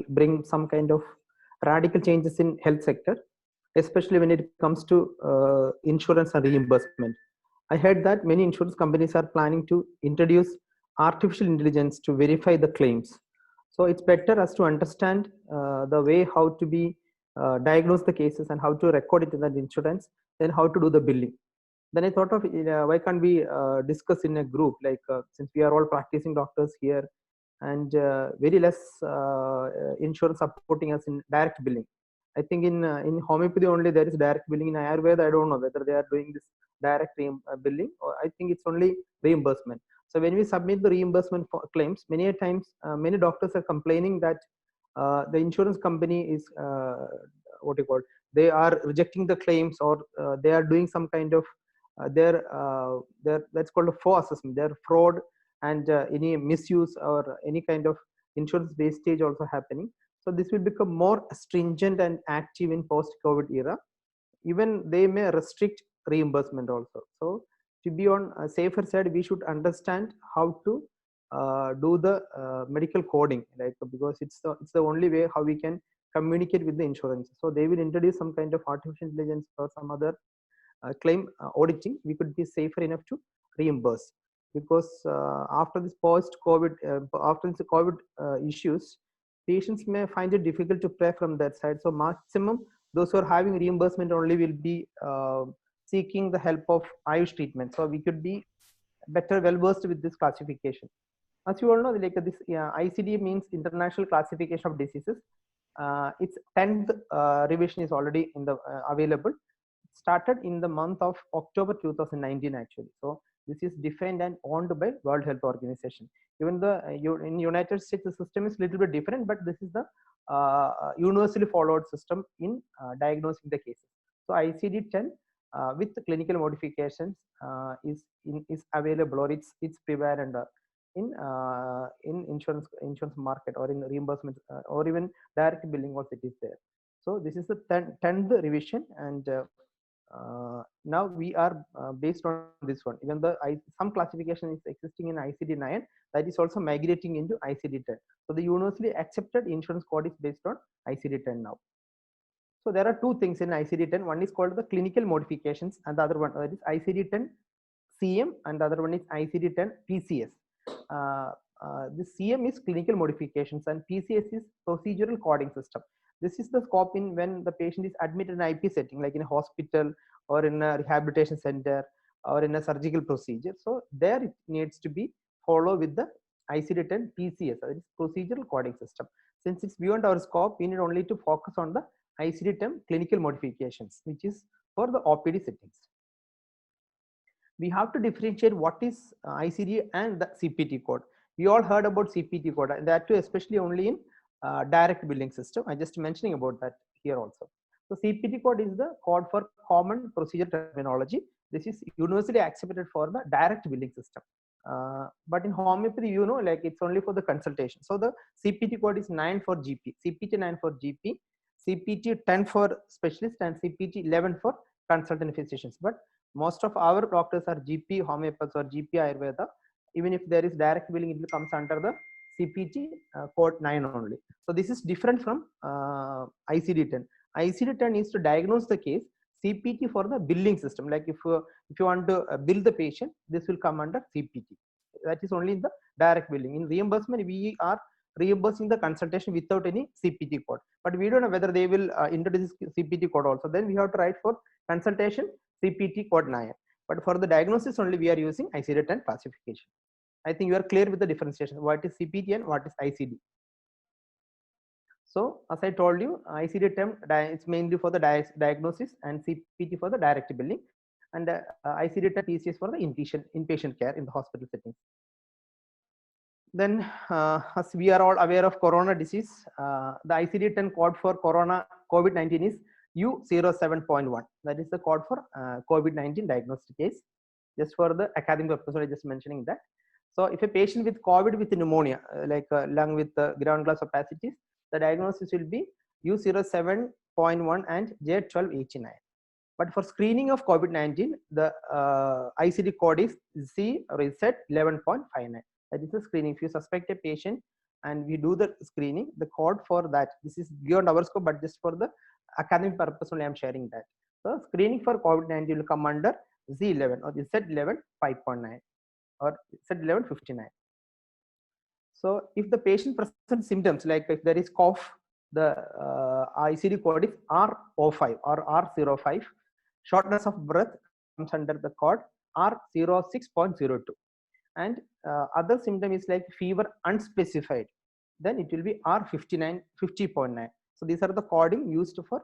bring some kind of radical changes in health sector, especially when it comes to insurance and reimbursement. I heard that many insurance companies are planning to introduce artificial intelligence to verify the claims. So it's better as to understand the way how to be diagnose the cases and how to record it in the insurance, then how to do the billing. Then I thought of why can't we discuss in a group, like since we are all practicing doctors here and very less insurance supporting us in direct billing. I think in homeopathy only there is direct billing. In Ayurveda, I don't know whether they are doing this direct billing, or I think it's only reimbursement. So when we submit the reimbursement for claims, many times many doctors are complaining that the insurance company is what you call, they are rejecting the claims, or they are doing some kind of their that's called a fraud assessment, their fraud, and any misuse or any kind of insurance wastage also happening. So this will become more stringent and active in post-COVID era. Even they may restrict reimbursement also. So to be on a safer side, we should understand how to do the medical coding, like, because it's the only way how we can communicate with the insurance. So they will introduce some kind of artificial intelligence or some other claim auditing. We could be safer enough to reimburse, because after this post-COVID, after the COVID issues, patients may find it difficult to pay from that side. So maximum those who are having reimbursement only will be seeking the help of Ayush treatment. So we could be better well versed with this classification. As you all know, like this ICD means International Classification of Diseases. Its 10th revision is already in the available. Started in the month of October 2019 actually. So this is defined and owned by World Health Organization. Even the in United States the system is a little bit different, but this is the universally followed system in diagnosing the cases. So ICD-10 with the clinical modifications is available, or it's prevalent in insurance market, or in reimbursement, or even direct billing also it is there. So this is the 10th revision, and now we are based on this one. Even the some classification is existing in ICD-9, that is also migrating into ICD-10. So the universally accepted insurance code is based on ICD-10 now. So there are two things in ICD-10. One is called the clinical modifications, and the other one that is ICD-10 CM, and the other one is ICD-10 PCS. The CM is clinical modifications, and PCS is procedural coding system. This is the scope in when the patient is admitted in IP setting, like in a hospital or in a rehabilitation center or in a surgical procedure. So there it needs to be followed with the ICD-10 PCS, that is procedural coding system. Since it's beyond our scope, we need only to focus on the ICD-10 clinical modifications, which is for the OPD settings. We have to differentiate what is ICD and the CPT code. We all heard about CPT code, and that too especially only in direct billing system. I just mentioning about that here also. So CPT code is the code for common procedure terminology. This is universally accepted for the direct billing system. But in homeopathy, you know, like it's only for the consultation. So the CPT code is 9 for GP, CPT 9 for GP, CPT 10 for specialist, and CPT 11 for consultant physicians. But most of our doctors are GP homeopaths or GP Ayurveda. Even if there is direct billing, it comes under the CPT code 9 only. So this is different from ICD-10. ICD-10 is to diagnose the case. CPT for the billing system. Like if you want to bill the patient, this will come under CPT. That is only in the direct billing. In reimbursement, we are reimbursing the consultation without any CPT code. But we don't know whether they will introduce CPT code also. Then we have to write for consultation CPT code 9. But for the diagnosis only, we are using ICD-10 classification. I think you are clear with the differentiation. What is CPT and what is ICD? So as I told you, ICD-10 is mainly for the diagnosis, and CPT for the direct billing, and ICD-10 PCS for the inpatient care in the hospital settings. Then as we are all aware of corona disease, the ICD-10 code for COVID-19 is U07.1. That is the code for COVID-19 diagnostic case. Just for the academic purpose, I just mentioning that. So if a patient with COVID with pneumonia, like lung with ground glass opacities, the diagnosis will be U07.1 and J1289. But for screening of COVID-19, the ICD code is C reset 11.59. That is the screening. If you suspect a patient and we do the screening, the code for that, this is beyond our scope, but just for the academic purpose only I'm sharing that. So screening for COVID-19 will come under Z11 or Z11 5.9 or Z11 59. So if the patient presents symptoms like if there is cough, the ICD code is R05 or R05. Shortness of breath comes under the code R06.02. And other symptom is like fever unspecified, then it will be R59 50.9. So these are the coding used for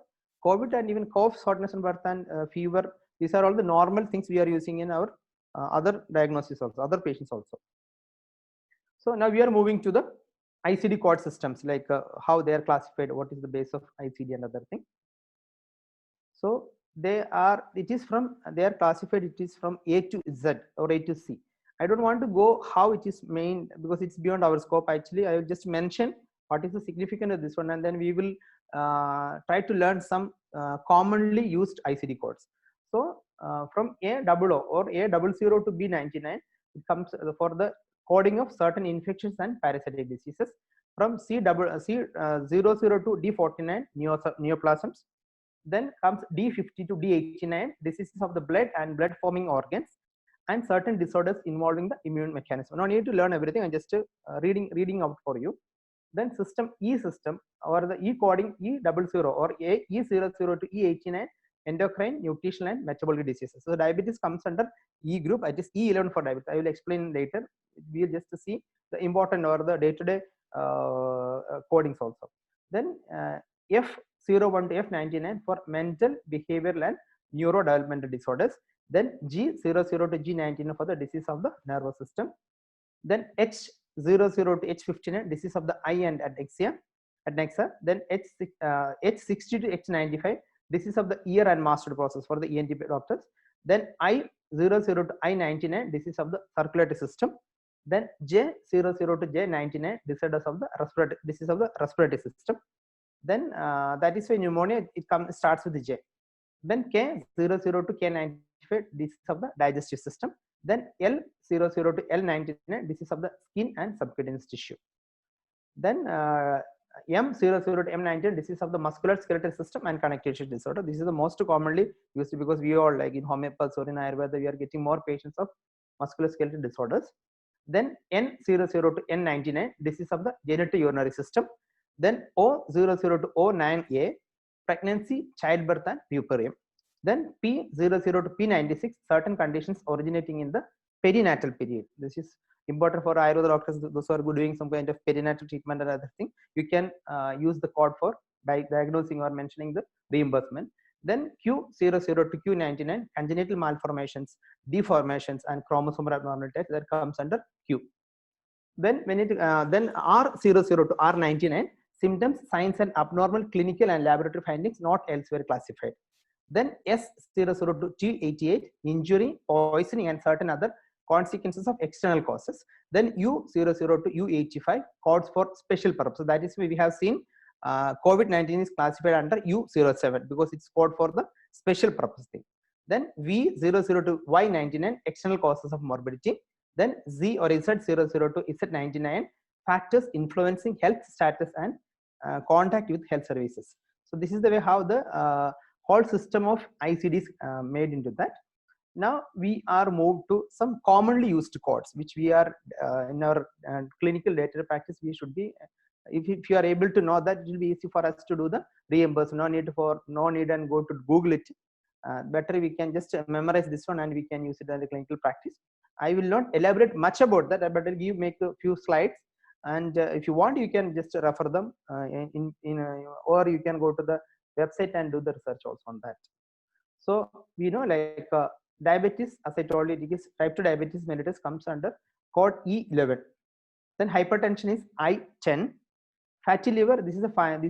COVID, and even cough, shortness of breath, and fever. These are all the normal things we are using in our other diagnosis also, other patients also. So now we are moving to the ICD code systems, like how they are classified, what is the base of ICD and other thing. So they are classified, it is from A to Z or A to C. I don't want to go how it is main because it's beyond our scope. Actually, I will just mention what is the significance of this one, and then we will try to learn some commonly used ICD codes. So from A00 or A00 to B99, it comes for the coding of certain infections and parasitic diseases. From C00 to D49, neoplasms. Then comes D50 to D89, diseases of the blood and blood forming organs, and certain disorders involving the immune mechanism. No need to learn everything. I'm just reading out for you. Then system or the E coding E00 or E00 to E89, endocrine, nutritional, and metabolic diseases. So diabetes comes under E group. It is E11 for diabetes. I will explain later. We'll just see the important or the day-to-day codings also. Then F01 to F99 for mental, behavioral, and neurodevelopmental disorders. Then G00 to G19 for the disease of the nervous system. Then H00 to H59, disease of the eye and adnexia. Then H60 to H95, disease of the ear and mastoid process for the ENT doctors. Then I00 to I99, disease of the circulatory system. Then J00 to J99, disorders of the disease of the respiratory system. Then that is why pneumonia starts with the J. Then K00 to K95, disease of the digestive system. Then L00 to L99, disease of the skin and subcutaneous tissue. Then M00 to M19, disease of the musculoskeletal system and connective tissue disorder. This is the most commonly used because we all, like in homeopathy or in Ayurveda, we are getting more patients of musculoskeletal disorders. Then N00 to N99, disease of the genitourinary system. Then O00 to O9A, pregnancy, childbirth, and puerperium. Then P00 to P96, certain conditions originating in the perinatal period. This is important for Ayurveda doctors, those who are doing some kind of perinatal treatment and other thing. You can use the code for diagnosing or mentioning the reimbursement. Then Q00 to Q99, congenital malformations, deformations, and chromosomal abnormalities, that comes under Q. Then then R00 to R99, symptoms, signs, and abnormal clinical and laboratory findings not elsewhere classified. Then S00 to T88, injury, poisoning, and certain other consequences of external causes. Then U00 to U85, codes for special purpose. So that is why we have seen COVID-19 is classified under U07 because it's code for the special purpose thing. Then V00 to Y99, external causes of morbidity. Then Z or Z00 to Z99, factors influencing health status and contact with health services. So this is the way how the whole system of ICD is made into that. Now we are moved to some commonly used codes, which we are in our clinical data practice. We should be, if you are able to know that, it will be easy for us to do the reimbursement. No need and go to Google it. Better we can just memorize this one and we can use it as a clinical practice. I will not elaborate much about that, but I'll make a few slides, and if you want, you can just refer them or you can go to the website and do the research also on that. So we know, like diabetes, as I told you, it is type 2 diabetes mellitus comes under code E11. Then hypertension is I10. Fatty liver, this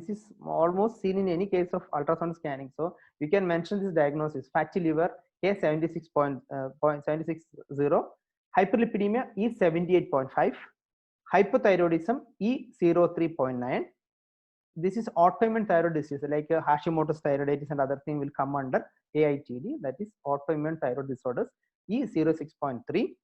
is almost seen in any case of ultrasound scanning. So you can mention this diagnosis: fatty liver K76.760, hyperlipidemia E78.5, hypothyroidism E03.9. This is autoimmune thyroid disease like Hashimoto's thyroiditis and other thing will come under AITD, that is autoimmune thyroid disorders, E06.3.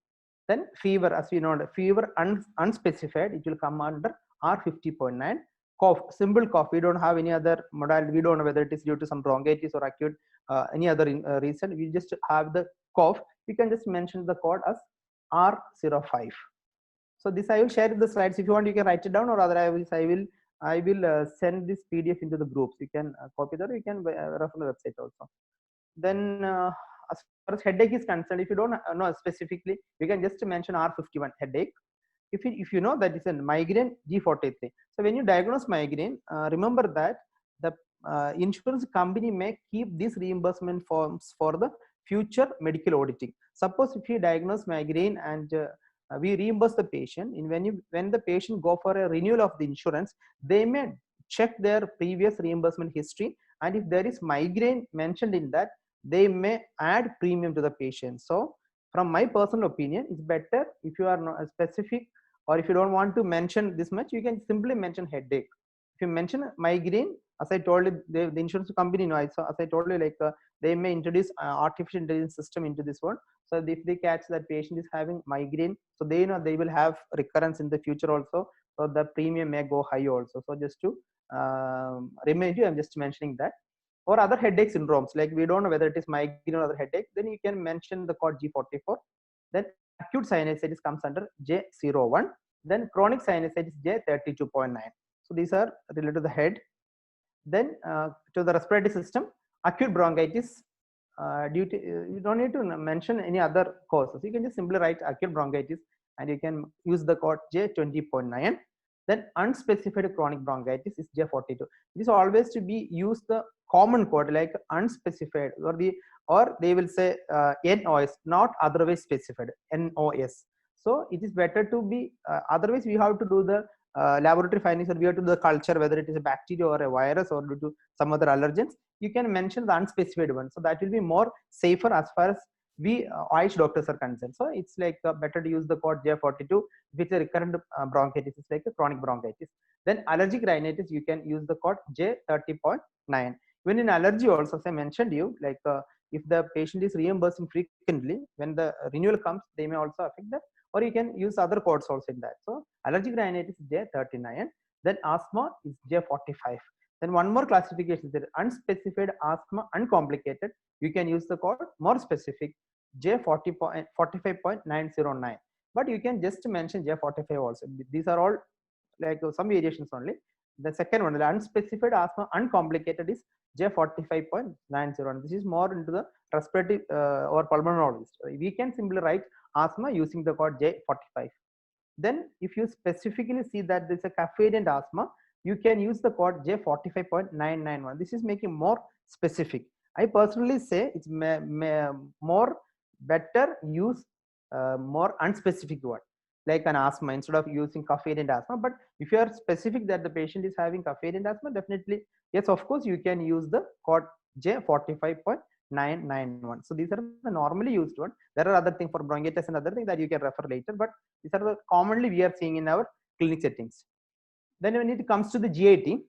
Then fever, as we know, fever unspecified, it will come under R50.9. Cough, simple cough. We don't have any other modality. We don't know whether it is due to some bronchitis or acute any other reason. We just have the cough. We can just mention the code as R05. So this I will share the slides. If you want, you can write it down, or otherwise I will send this PDF into the groups. You can copy that. You can refer the website also. Then as far as headache is concerned, if you don't know specifically, you can just mention R51 headache. If you know that it's a migraine, G43. So when you diagnose migraine, remember that the insurance company may keep these reimbursement forms for the future medical auditing. Suppose if you diagnose migraine and we reimburse the patient, when the patient go for a renewal of the insurance, they may check their previous reimbursement history, and if there is migraine mentioned in that, they may add premium to the patient. So from my personal opinion, it's better if you are not specific, or if you don't want to mention this much, you can simply mention headache. If you mention migraine, as I told you, the insurance company, as I told you, like they may introduce artificial intelligence system into this one. So if they catch that patient is having migraine, so they know they will have recurrence in the future also. So the premium may go high also. So just to remind you, I'm just mentioning that. Or other headache syndromes, like we don't know whether it is migraine or other headache, then you can mention the code G44. Then acute sinusitis comes under J01. Then chronic sinusitis J32.9. So these are related to the head. Then to the respiratory system, acute bronchitis, due to you don't need to mention any other causes. You can just simply write acute bronchitis, and you can use the code J20.9. Then unspecified chronic bronchitis is J42. It is always to be use the common code like unspecified, or they will say NOS, not otherwise specified, NOS. So it is better to be otherwise we have to do the laboratory findings, or we have to do the culture, whether it is a bacteria or a virus or due to some other allergens. You can mention the unspecified one, so that will be more safer as far as we Ayush doctors are concerned. So it's like better to use the code J42 if it's a recurrent bronchitis, it's like a chronic bronchitis. Then allergic rhinitis, you can use the code J30.9. When in allergy also, as I mentioned you, like if the patient is reimbursing frequently, when the renewal comes, they may also affect that, or you can use other codes also in that. So allergic rhinitis is J39. Then asthma is J45. Then one more classification is there, unspecified asthma uncomplicated. You can use the code more specific J45.909. But you can just mention J45 also. These are all like some variations only. The second one, the unspecified asthma uncomplicated, is J45.90. This is more into the respiratory or pulmonologist. We can simply write asthma using the code J45. Then if you specifically see that there's a caffeine asthma, you can use the code J45.991. This is making more specific. I personally say it's more better use more unspecific one, like an asthma, instead of using caffeine asthma. But if you are specific that the patient is having caffeine asthma, definitely yes, of course you can use the code J45.991. So these are the normally used one. There are other things for bronchitis and other things that you can refer later, but these are the commonly we are seeing in our clinic settings. Then when it comes to the GIT,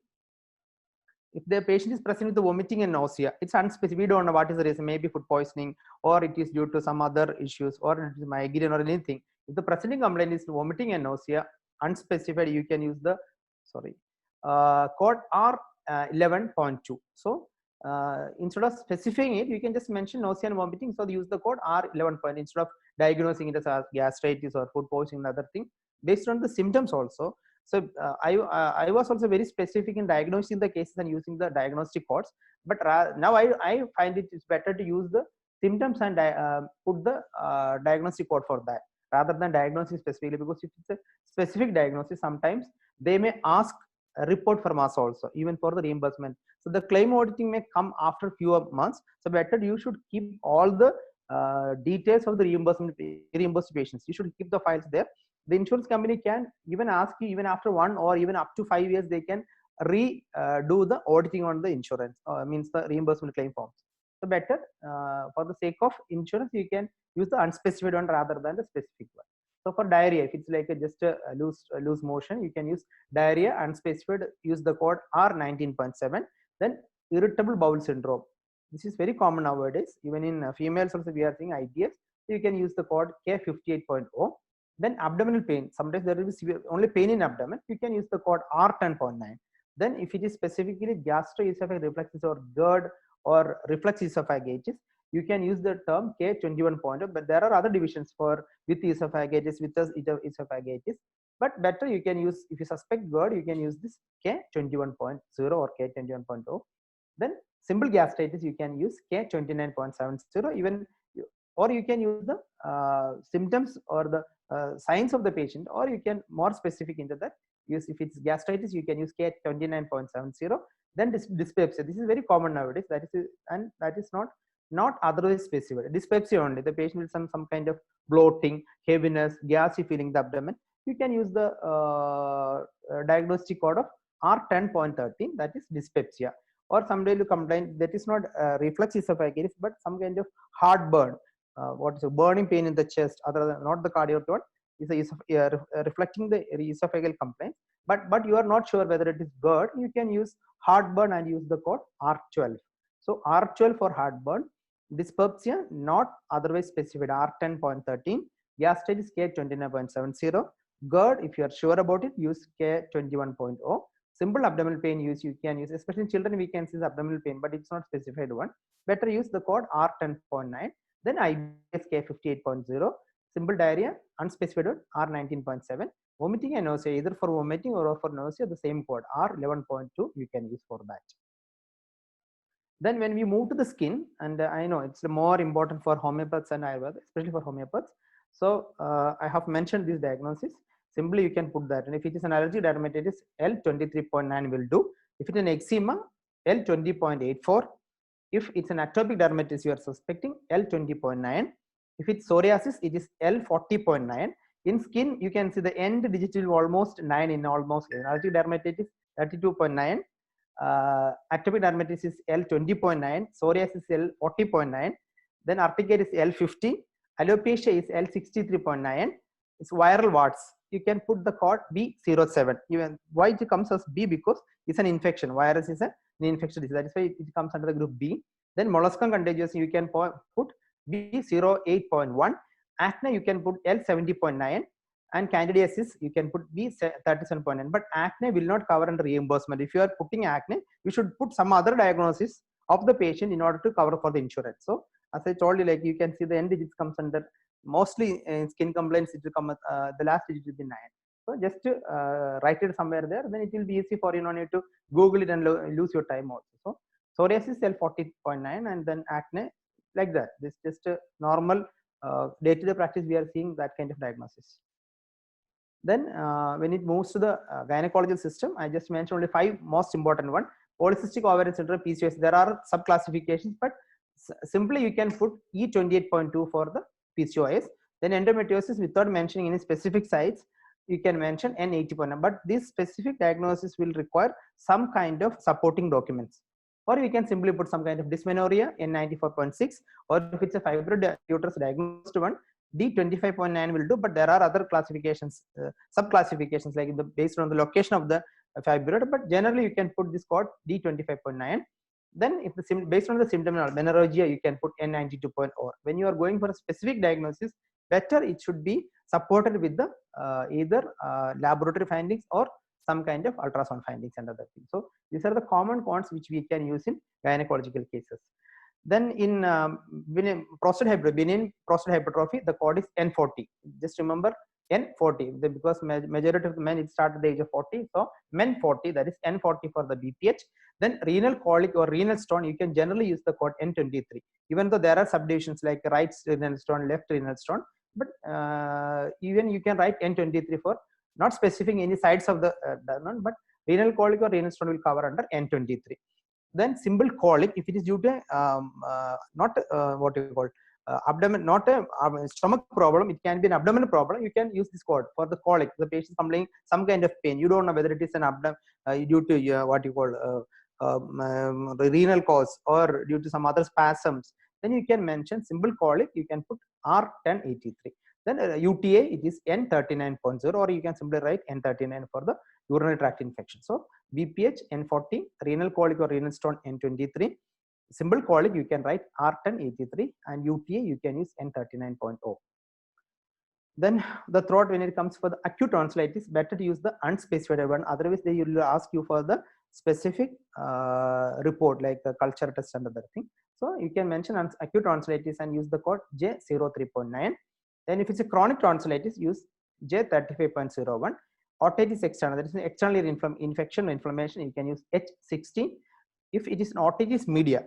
if the patient is present with the vomiting and nausea, it's unspecific. We don't know what is the reason, maybe food poisoning, or it is due to some other issues, or it is migraine or anything. If the presenting complaint is vomiting and nausea, unspecified, you can use the code R11.2. So instead of specifying it, you can just mention nausea and vomiting. So use the code R11. Instead of diagnosing it as gastritis or food poisoning and other thing, based on the symptoms also. So I was also very specific in diagnosing the cases and using the diagnostic codes. But now I find it is better to use the symptoms and put the diagnostic code for that, rather than diagnosing specifically, because if it's a specific diagnosis, sometimes they may ask a report from us also, even for the reimbursement. So the claim auditing may come after few months. So better you should keep all the details of the reimbursed patients. You should keep the files there. The insurance company can even ask you, even after 1 or even up to 5 years, they can do the auditing on the insurance, means the reimbursement claim forms. So better for the sake of insurance, you can use the unspecified one rather than the specific one. So for diarrhea, if it's like just a loose motion, you can use diarrhea unspecified, use the code R19.7. Then irritable bowel syndrome. This is very common nowadays. Even in females also we are seeing IBS. So you can use the code K58.0. Then abdominal pain, sometimes there will be severe, only pain in abdomen, you can use the code R10.9. Then if it is specifically gastroesophageal reflexes or GERD or reflex esophagitis, you can use the term K21.0, but there are other divisions for with esophagitis, with esophagitis. But better you can use, if you suspect GERD, you can use this K21.0 or K21.0. Then simple gastritis, you can use K29.70, even, or you can use the symptoms or the signs of the patient, or you can more specific into that. Use, if it's gastritis, you can use K29.70. Then dyspepsia, this is very common nowadays. That is, and that is not otherwise specified. Dyspepsia only, the patient with some kind of bloating, heaviness, gassy feeling in the abdomen. You can use the diagnostic code of R10.13, that is dyspepsia. Or someday you complain that is not reflex esophagitis, but some kind of heartburn, what is a burning pain in the chest, other than not the cardiac one, is reflecting the esophageal complaint. But you are not sure whether it is GERD, you can use heartburn and use the code R12. So R12 for heartburn, dyspepsia not otherwise specified R10.13, gastritis K29.70, GERD, if you are sure about it, use K21.0. Simple abdominal pain use, you can use, especially in children we can see the abdominal pain, but it's not specified one. Better use the code R10.9. Then IBS K58.0, simple diarrhea, unspecified one, R19.7. Vomiting and nausea, either for vomiting or for nausea, the same code R11.2 you can use for that. Then when we move to the skin, and I know it's more important for homeopaths and Ayurveda, especially for homeopaths. So I have mentioned this diagnosis. Simply you can put that. And if it is an allergic dermatitis, L23.9 will do. If it is an eczema, L20.84. If it's an atopic dermatitis you are suspecting, L20.9. If it's psoriasis, it is L40.9. In skin, you can see the end digit will almost 9 in almost. Allergic dermatitis 32.9. Atopic dermatitis is L20.9, psoriasis is L40.9, then urticaria is L50, alopecia is L63.9. It's viral warts. You can put the code B07. Even why it comes as B, because it's an infection. Virus is an infection disease. That is why it comes under the group B. Then molluscum contagious, you can put B08.1. Acne, you can put L70.9. And candidiasis, you can put B37.9. But acne will not cover under reimbursement. If you are putting acne, you should put some other diagnosis of the patient in order to cover for the insurance. So as I told you, like you can see the end digits comes under, mostly in skin complaints, it will come the last digit will be 9. So just write it somewhere there, then it will be easy for you, no need to Google it and lose your time also. So psoriasis L40.9, and then acne, like that. This just a normal day-to-day practice we are seeing that kind of diagnosis. Then when it moves to the gynecological system, I just mentioned only 5 most important one. Polycystic ovarian syndrome, PCOS, there are sub classifications, but simply you can put E28.2 for the PCOS. Then endometriosis, without mentioning any specific sites, you can mention N80.9, but this specific diagnosis will require some kind of supporting documents. Or you can simply put some kind of dysmenorrhea, N94.6, or if it's a fibroid uterus diagnosed one, D25.9 will do, but there are other classifications, sub-classifications, like based on the location of the fibroid, but generally you can put this code D25.9. Then if the based on the symptom menorrhagia, you can put N92.0. When you are going for a specific diagnosis, better it should be supported with the either laboratory findings or some kind of ultrasound findings and other things. So these are the common codes which we can use in gynecological cases. Then in benign prostate hypertrophy, the code is N40. Just remember N40, because majority of the men it start at the age of 40. So men 40, that is N40 for the BPH. Then renal colic or renal stone, you can generally use the code N23. Even though there are subdivisions like right renal stone, left renal stone, but even you can write N23 for not specifying any sides of the but renal colic or renal stone will cover under N23. Then simple colic, if it is due to not what you call abdomen, not a stomach problem, it can be an abdominal problem, you can use this code for the colic. The patient complaining some kind of pain, you don't know whether it is an abdomen due to what you call renal cause or due to some other spasms, then you can mention simple colic, you can put R1083. Then UTA, it is N39.0, or you can simply write N39 for the urinary tract infection. So BPH N40, renal colic or renal stone N23, simple colic you can write R1083, and UTA you can use N39.0. Then the throat, when it comes for the acute tonsillitis, better to use the unspecified one. Otherwise they will ask you for the specific report like a culture test and other thing. So you can mention acute tonsillitis and use the code J03.9. Then if it's a chronic tonsillitis, use J35.01. Otitis external, that is an external infection or inflammation, you can use H16. If it is an otitis media,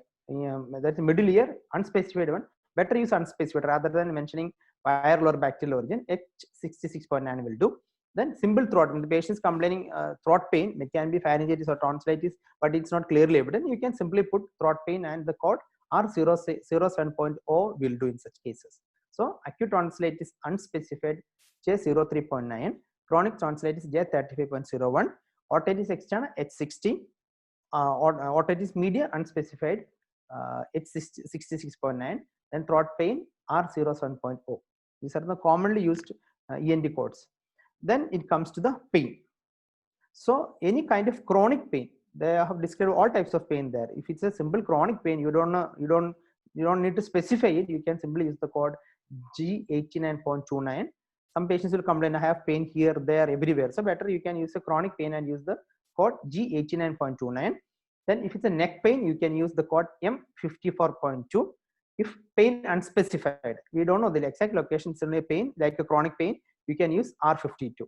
that's middle ear, unspecified one, better use unspecified rather than mentioning viral or bacterial origin. H66.9 will do. Then simple throat, when the patient is complaining throat pain, it can be pharyngitis or tonsillitis, but it's not clearly evident, you can simply put throat pain and the code R07.0 will do in such cases. So acute tonsillitis unspecified J03.9, chronic tonsillitis J35.01, otitis externa H60, otitis media unspecified H66.9, then throat pain R07.0. These are the commonly used ENT codes. Then it comes to the pain. So any kind of chronic pain, they have described all types of pain there. If it's a simple chronic pain, you don't need to specify it. You can simply use the code G89.29. Some patients will complain, I have pain here, there, everywhere. So better you can use a chronic pain and use the code G89.29. Then if it's a neck pain, you can use the code M54.2. If pain unspecified, we don't know the exact location, similar pain like a chronic pain, you can use R52.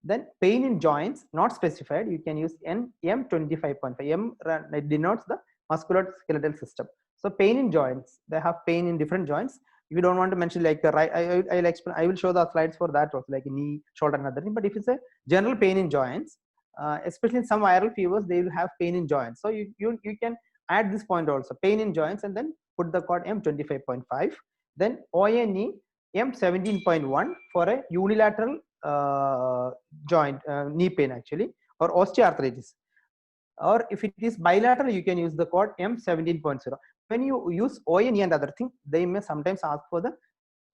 Then pain in joints not specified, you can use M25.5. M denotes the musculoskeletal system. So pain in joints, they have pain in different joints. If you don't want to mention like the right, I'll explain. I will show the slides for that also, like knee, shoulder, and other thing. But if it's a general pain in joints, especially in some viral fevers, they will have pain in joints. So you can add this point also, pain in joints, and then put the code M25.5. Then OA knee M17.1 for a unilateral joint knee pain actually, or osteoarthritis. Or if it is bilateral, you can use the code M17.0. When you use ONE and other thing, they may sometimes ask for the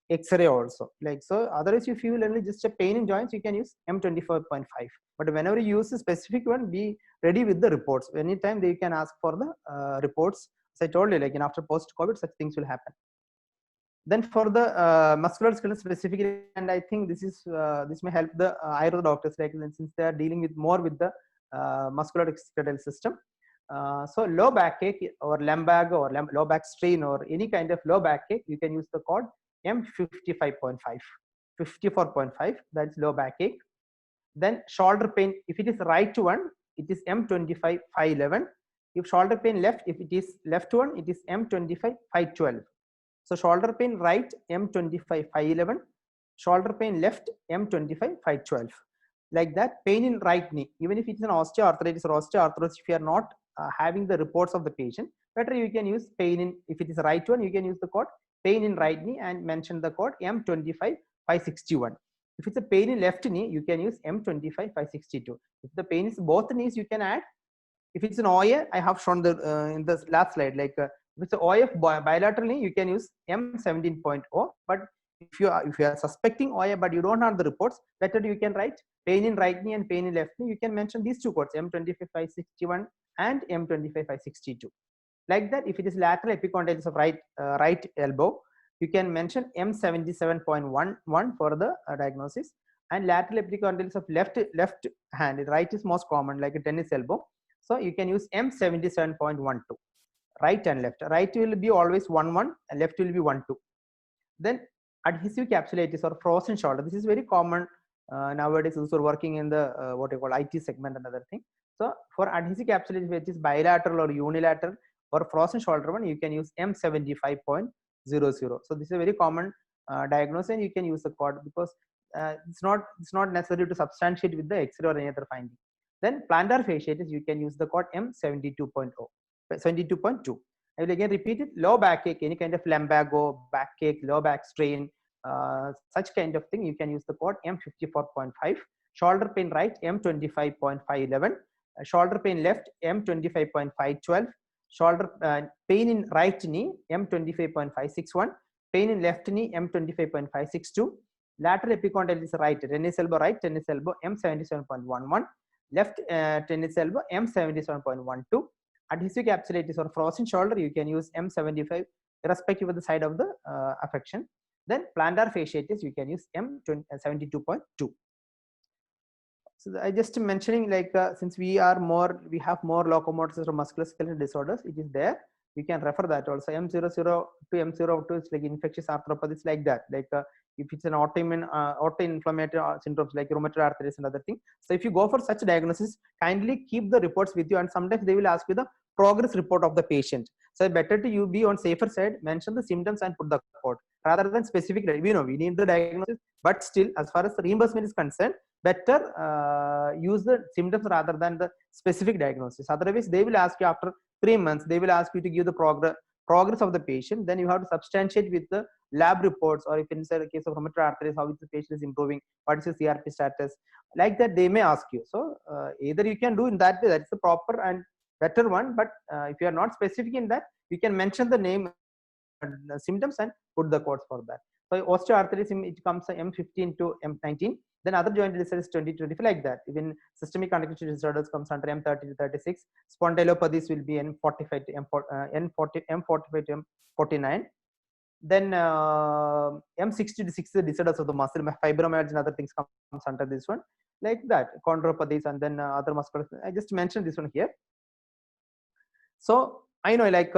X-ray also. Like so, otherwise if you feel only just a pain in joints, you can use M24.5. But whenever you use a specific one, be ready with the reports. Anytime they can ask for the reports. As I told you, like in after post-COVID, such things will happen. Then for the musculoskeletal specifically, and I think this is this may help the Ayurveda doctors, like since they are dealing with more with the musculoskeletal system. So low backache or lumbago or low back strain or any kind of low backache, you can use the code M55.5, 54.5. That's low backache. Then shoulder pain, if it is right one, it is M25.511. If shoulder pain left, if it is left one, it is M25.512. So shoulder pain right M25.511, shoulder pain left M25.512. Like that. Pain in right knee, even if it's an osteoarthritis or osteoarthritis, if you are not having the reports of the patient, better you can use pain in, if it is the right one, you can use the code pain in right knee and mention the code M25.561. If it's a pain in left knee, you can use M25.562. If the pain is both knees, you can add. If it's an OA, I have shown the in the last slide, like if it's an OA bilateral knee, you can use M17.0. But if you are suspecting OA but you don't have the reports, better you can write pain in right knee and pain in left knee. You can mention these two codes, M25.561 and M25.562. Like that, if it is lateral epicondylis of right elbow, you can mention M77.11 for the diagnosis, and lateral epicondylis of left hand, right is most common, like a tennis elbow. So you can use M77.12. Right and left. Right will be always 1-1 and left will be 1-2. Then adhesive capsulitis or frozen shoulder. This is very common nowadays. Those are working in the what you call IT segment and other thing. So for adhesive capsulitis, which is bilateral or unilateral or frozen shoulder one, you can use M75.00. So this is a very common diagnosis, and you can use the code because it's not necessary to substantiate with the X-ray or any other finding. Then plantar fasciitis, you can use the code M72.0, 72.2. I will again repeat it. Low backache, any kind of lumbago, backache, low back strain, such kind of thing, you can use the code M54.5. Shoulder pain right, M25.511. Shoulder pain left, M25.512. Shoulder pain in right knee, M25.561. Pain in left knee, M25.562. Lateral epicondylis right, tennis elbow right, tennis elbow, M77.11. Left tennis elbow, M77.12. Adhesive capsulitis or frozen shoulder, you can use M75 irrespective of the side of the affection. Then plantar fasciitis, you can use M72.2. So I just mentioning like since we have more locomotor system musculoskeletal disorders, it is there. You can refer that also. M00 to M02 is like infectious arthropathies like that. Like if it's an autoinflammatory syndromes like rheumatoid arthritis and other things. So if you go for such diagnosis, kindly keep the reports with you, and sometimes they will ask you the progress report of the patient. So better to you be on safer side, mention the symptoms and put the code rather than specific. We know we need the diagnosis, but still as far as the reimbursement is concerned, better use the symptoms rather than the specific diagnosis. Otherwise they will ask you after 3 months, they will ask you to give the progress of the patient. Then you have to substantiate with the lab reports, or if in the case of rheumatoid arthritis, how the patient is improving, what is the CRP status, like that they may ask you. So either you can do in that way, that's the proper and better one. But if you are not specific in that, you can mention the name symptoms and put the codes for that. So osteoarthritis, it comes M15 to M19. Then other joint disorders 20-25 like that. Even systemic connective disorders comes under M30 to 36. Spondylopathies will be N45 to M45 to M49. Then M60 to 60 disorders of the muscle, fibromyalgia and other things comes under this one, like that. Chondropathies and then other muscular. I just mentioned this one here. So I know, like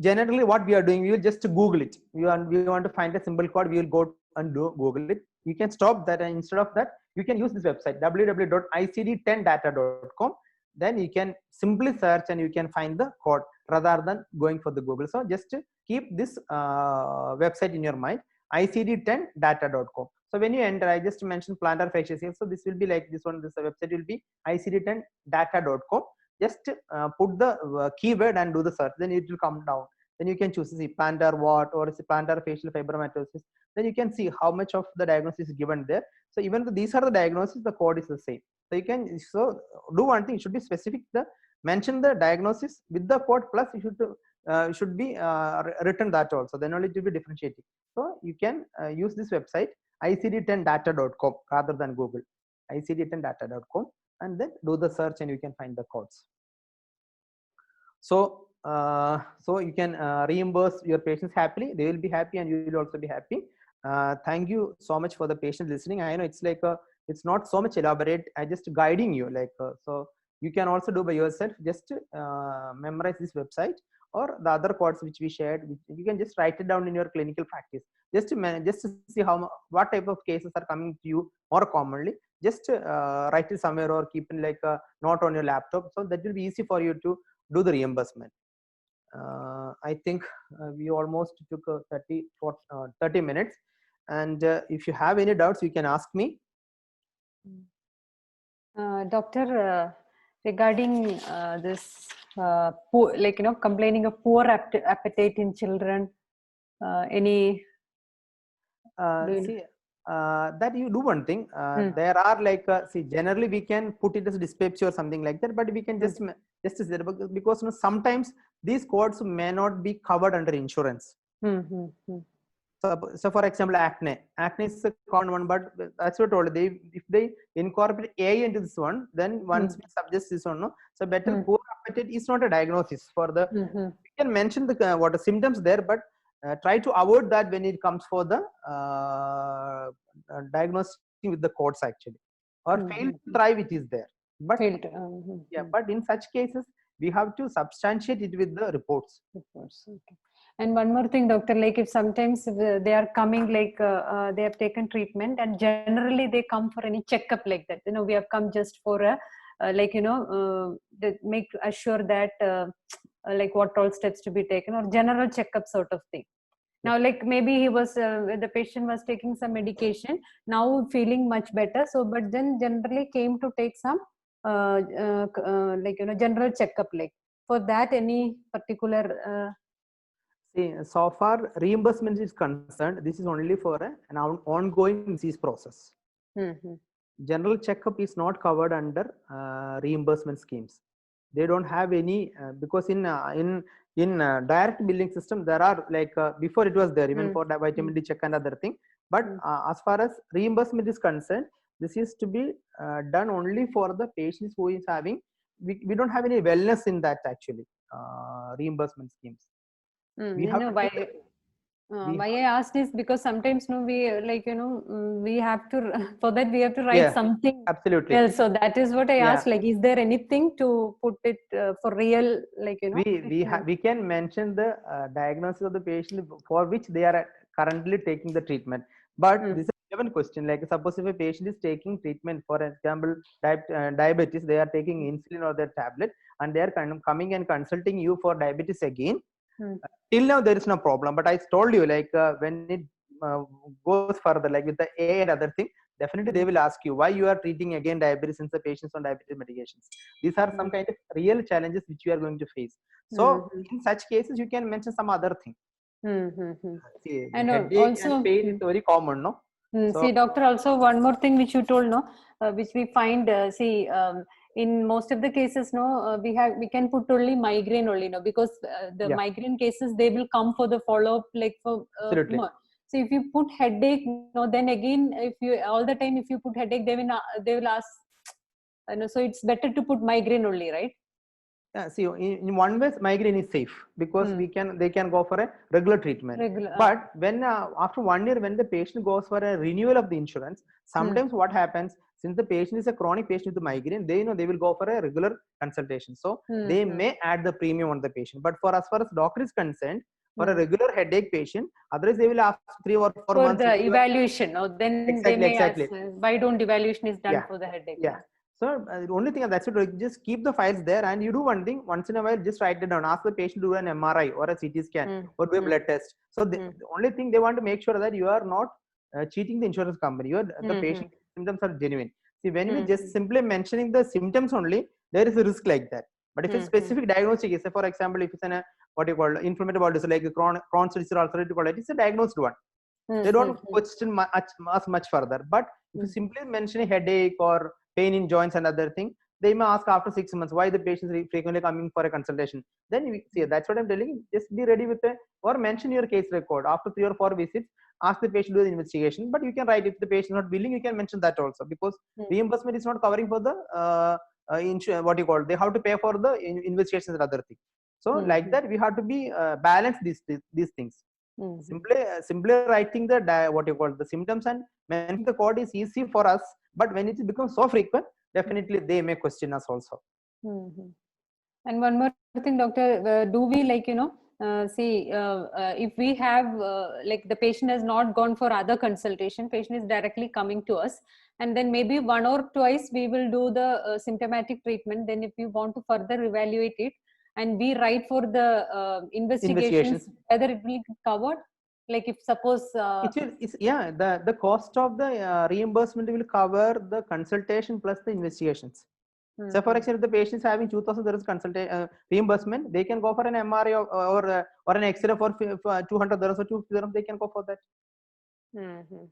generally what we are doing, we will just Google it. We want to find a simple code, we will go and Google it. You can stop that, and instead of that, you can use this website www.icd10data.com. Then you can simply search and you can find the code rather than going for the Google. So just keep this website in your mind, icd10data.com. So when you enter, I just mentioned plantar fasciitis. So this will be like this one. This website will be icd10data.com. Just put the keyword and do the search, then it will come down. Then you can choose the plantar what, or is plantar fascial fibromatosis. Then you can see how much of the diagnosis is given there. So even though these are the diagnosis, the code is the same. So you can do one thing. It should be specific. Mention the diagnosis with the code, plus you should be written that also. Then only it will be differentiating. So you can use this website icd10data.com rather than Google. icd10data.com. And then do the search and you can find the codes. So so you can reimburse your patients happily. They will be happy and you will also be happy. Thank you so much for the patient listening. I know it's like it's not so much elaborate. I just guiding you, like so you can also do by yourself. Just memorize this website or the other codes which we shared. You can just write it down in your clinical practice, just to see what type of cases are coming to you more commonly. Just write it somewhere or keep it like a note on your laptop, so that will be easy for you to do the reimbursement. I think we almost took 30 minutes, and if you have any doubts, you can ask me. Doctor, regarding this poor, like complaining of poor appetite in children, any see that you do one thing. There are like see, generally we can put it as dyspepsia or something like that, but we can just because sometimes these codes may not be covered under insurance. So for example, acne is a common one, but that's what I told you. If they incorporate A into this one, then once we suggest this one, no. So better poor appetite is not a diagnosis for the. You can mention the what the symptoms there, but try to avoid that when it comes for the diagnosing with the codes actually, or fail to thrive, it is there. But yeah, but in such cases we have to substantiate it with the reports. Okay. And one more thing, doctor, like if sometimes they are coming, like they have taken treatment, and generally they come for any checkup like that. We have come just for a like make assure that like what all steps to be taken, or general checkup sort of thing. Now, like maybe he was the patient was taking some medication, now feeling much better. So, but then generally came to take some like general checkup. Like for that, any particular. See, so far reimbursement is concerned, this is only for an ongoing disease process. General checkup is not covered under reimbursement schemes. They don't have any because in direct billing system there are like before it was there even for the vitamin D check and other thing. But as far as reimbursement is concerned, this is to be done only for the patients who is having. We don't have any wellness in that actually reimbursement schemes. We have Why I asked is because sometimes no, we we have to for that we have to write something absolutely else. So that is what I asked. Like, is there anything to put it for real? Like, we can mention the diagnosis of the patient for which they are currently taking the treatment. But this is a given question. Like, suppose if a patient is taking treatment, for example, diabetes, they are taking insulin or their tablet, and they are kind of coming and consulting you for diabetes again. Till now there is no problem, but I told you, like, when it goes further, like with the A and other thing, definitely they will ask you why you are treating again diabetes since the patients on diabetes medications. These are some kind of real challenges which you are going to face. So in such cases you can mention some other thing. See, and headache also and pain is very common, no? So, see, doctor, also one more thing which you told, no, which we find, in most of the cases, no, we can put only migraine only, no, because the migraine cases, they will come for the follow up, like for absolutely. So if you put headache, no, then again, if you all the time if you put headache, they will ask, so it's better to put migraine only, right? See, in one way migraine is safe because they can go for a regular treatment. But when after 1 year, when the patient goes for a renewal of the insurance, sometimes what happens, since the patient is a chronic patient with migraine, they will go for a regular consultation. So they may add the premium on the patient. But for as far as doctor is concerned, for a regular headache patient, otherwise they will ask 3 or 4 months for the evaluation. Or then they may ask, why don't evaluation is done for the headache? So the only thing that's it, just keep the files there, and you do one thing once in a while, just write it down. Ask the patient to do an MRI or a CT scan or do a blood test. So the only thing they want to make sure that you are not cheating the insurance company. The patient symptoms are genuine. See, when we just simply mentioning the symptoms only, there is a risk like that. But if it's specific diagnostic is, for example, if it's an what you call inflammatory bowel disease like Crohn's disease or ulcerative colitis, it's a diagnosed one. They don't question much further. But if you simply mention a headache or pain in joints and other thing, they may ask after 6 months why the patient is frequently coming for a consultation. Then you see, that's what I'm telling you. Just be ready with or mention your case record after 3 or 4 visits. Ask the patient to do the investigation, but you can write if the patient is not willing, you can mention that also, because reimbursement is not covering for the what you call, they have to pay for the investigations and other things. So like that, we have to be balance these things. Simply writing the what you call the symptoms and mentioning the code is easy for us, but when it becomes so frequent, definitely they may question us also. And one more thing, doctor, do we see if we have like the patient has not gone for other consultation, patient is directly coming to us, and then maybe 1 or twice we will do the symptomatic treatment. Then if we want to further evaluate it, and we write for the investigations, whether it will be covered, like if suppose the cost of the reimbursement will cover the consultation plus the investigations. So for example, if the patient is having 2,000 dirhams reimbursement, they can go for an MRI or an X-ray for 200 dirhams or 250 dirhams, they can go for that.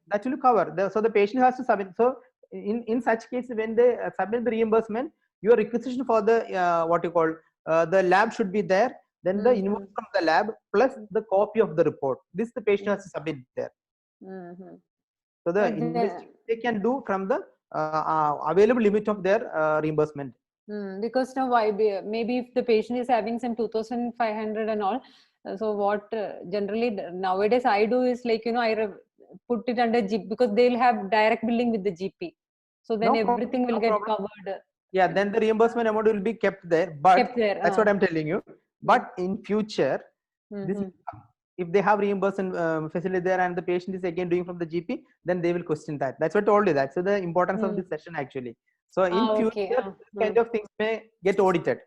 That will cover. So the patient has to submit. So in such case, when they submit the reimbursement, your requisition for the what you call the lab should be there. Then the invoice from the lab plus the copy of the report. This the patient has to submit there. So the investigation they can do from the available limit of their reimbursement. Because now maybe if the patient is having some 2,500 and all, so what generally nowadays I do is like I put it under GP, because they'll have direct billing with the GP, so then everything will get covered. Yeah, then the reimbursement amount will be kept there, but that's what I'm telling you. But in future, this if they have reimbursement facility there and the patient is again doing from the GP, then they will question that. That's what I told you. That's the importance of this session actually. So in future, this kind of things may get audited.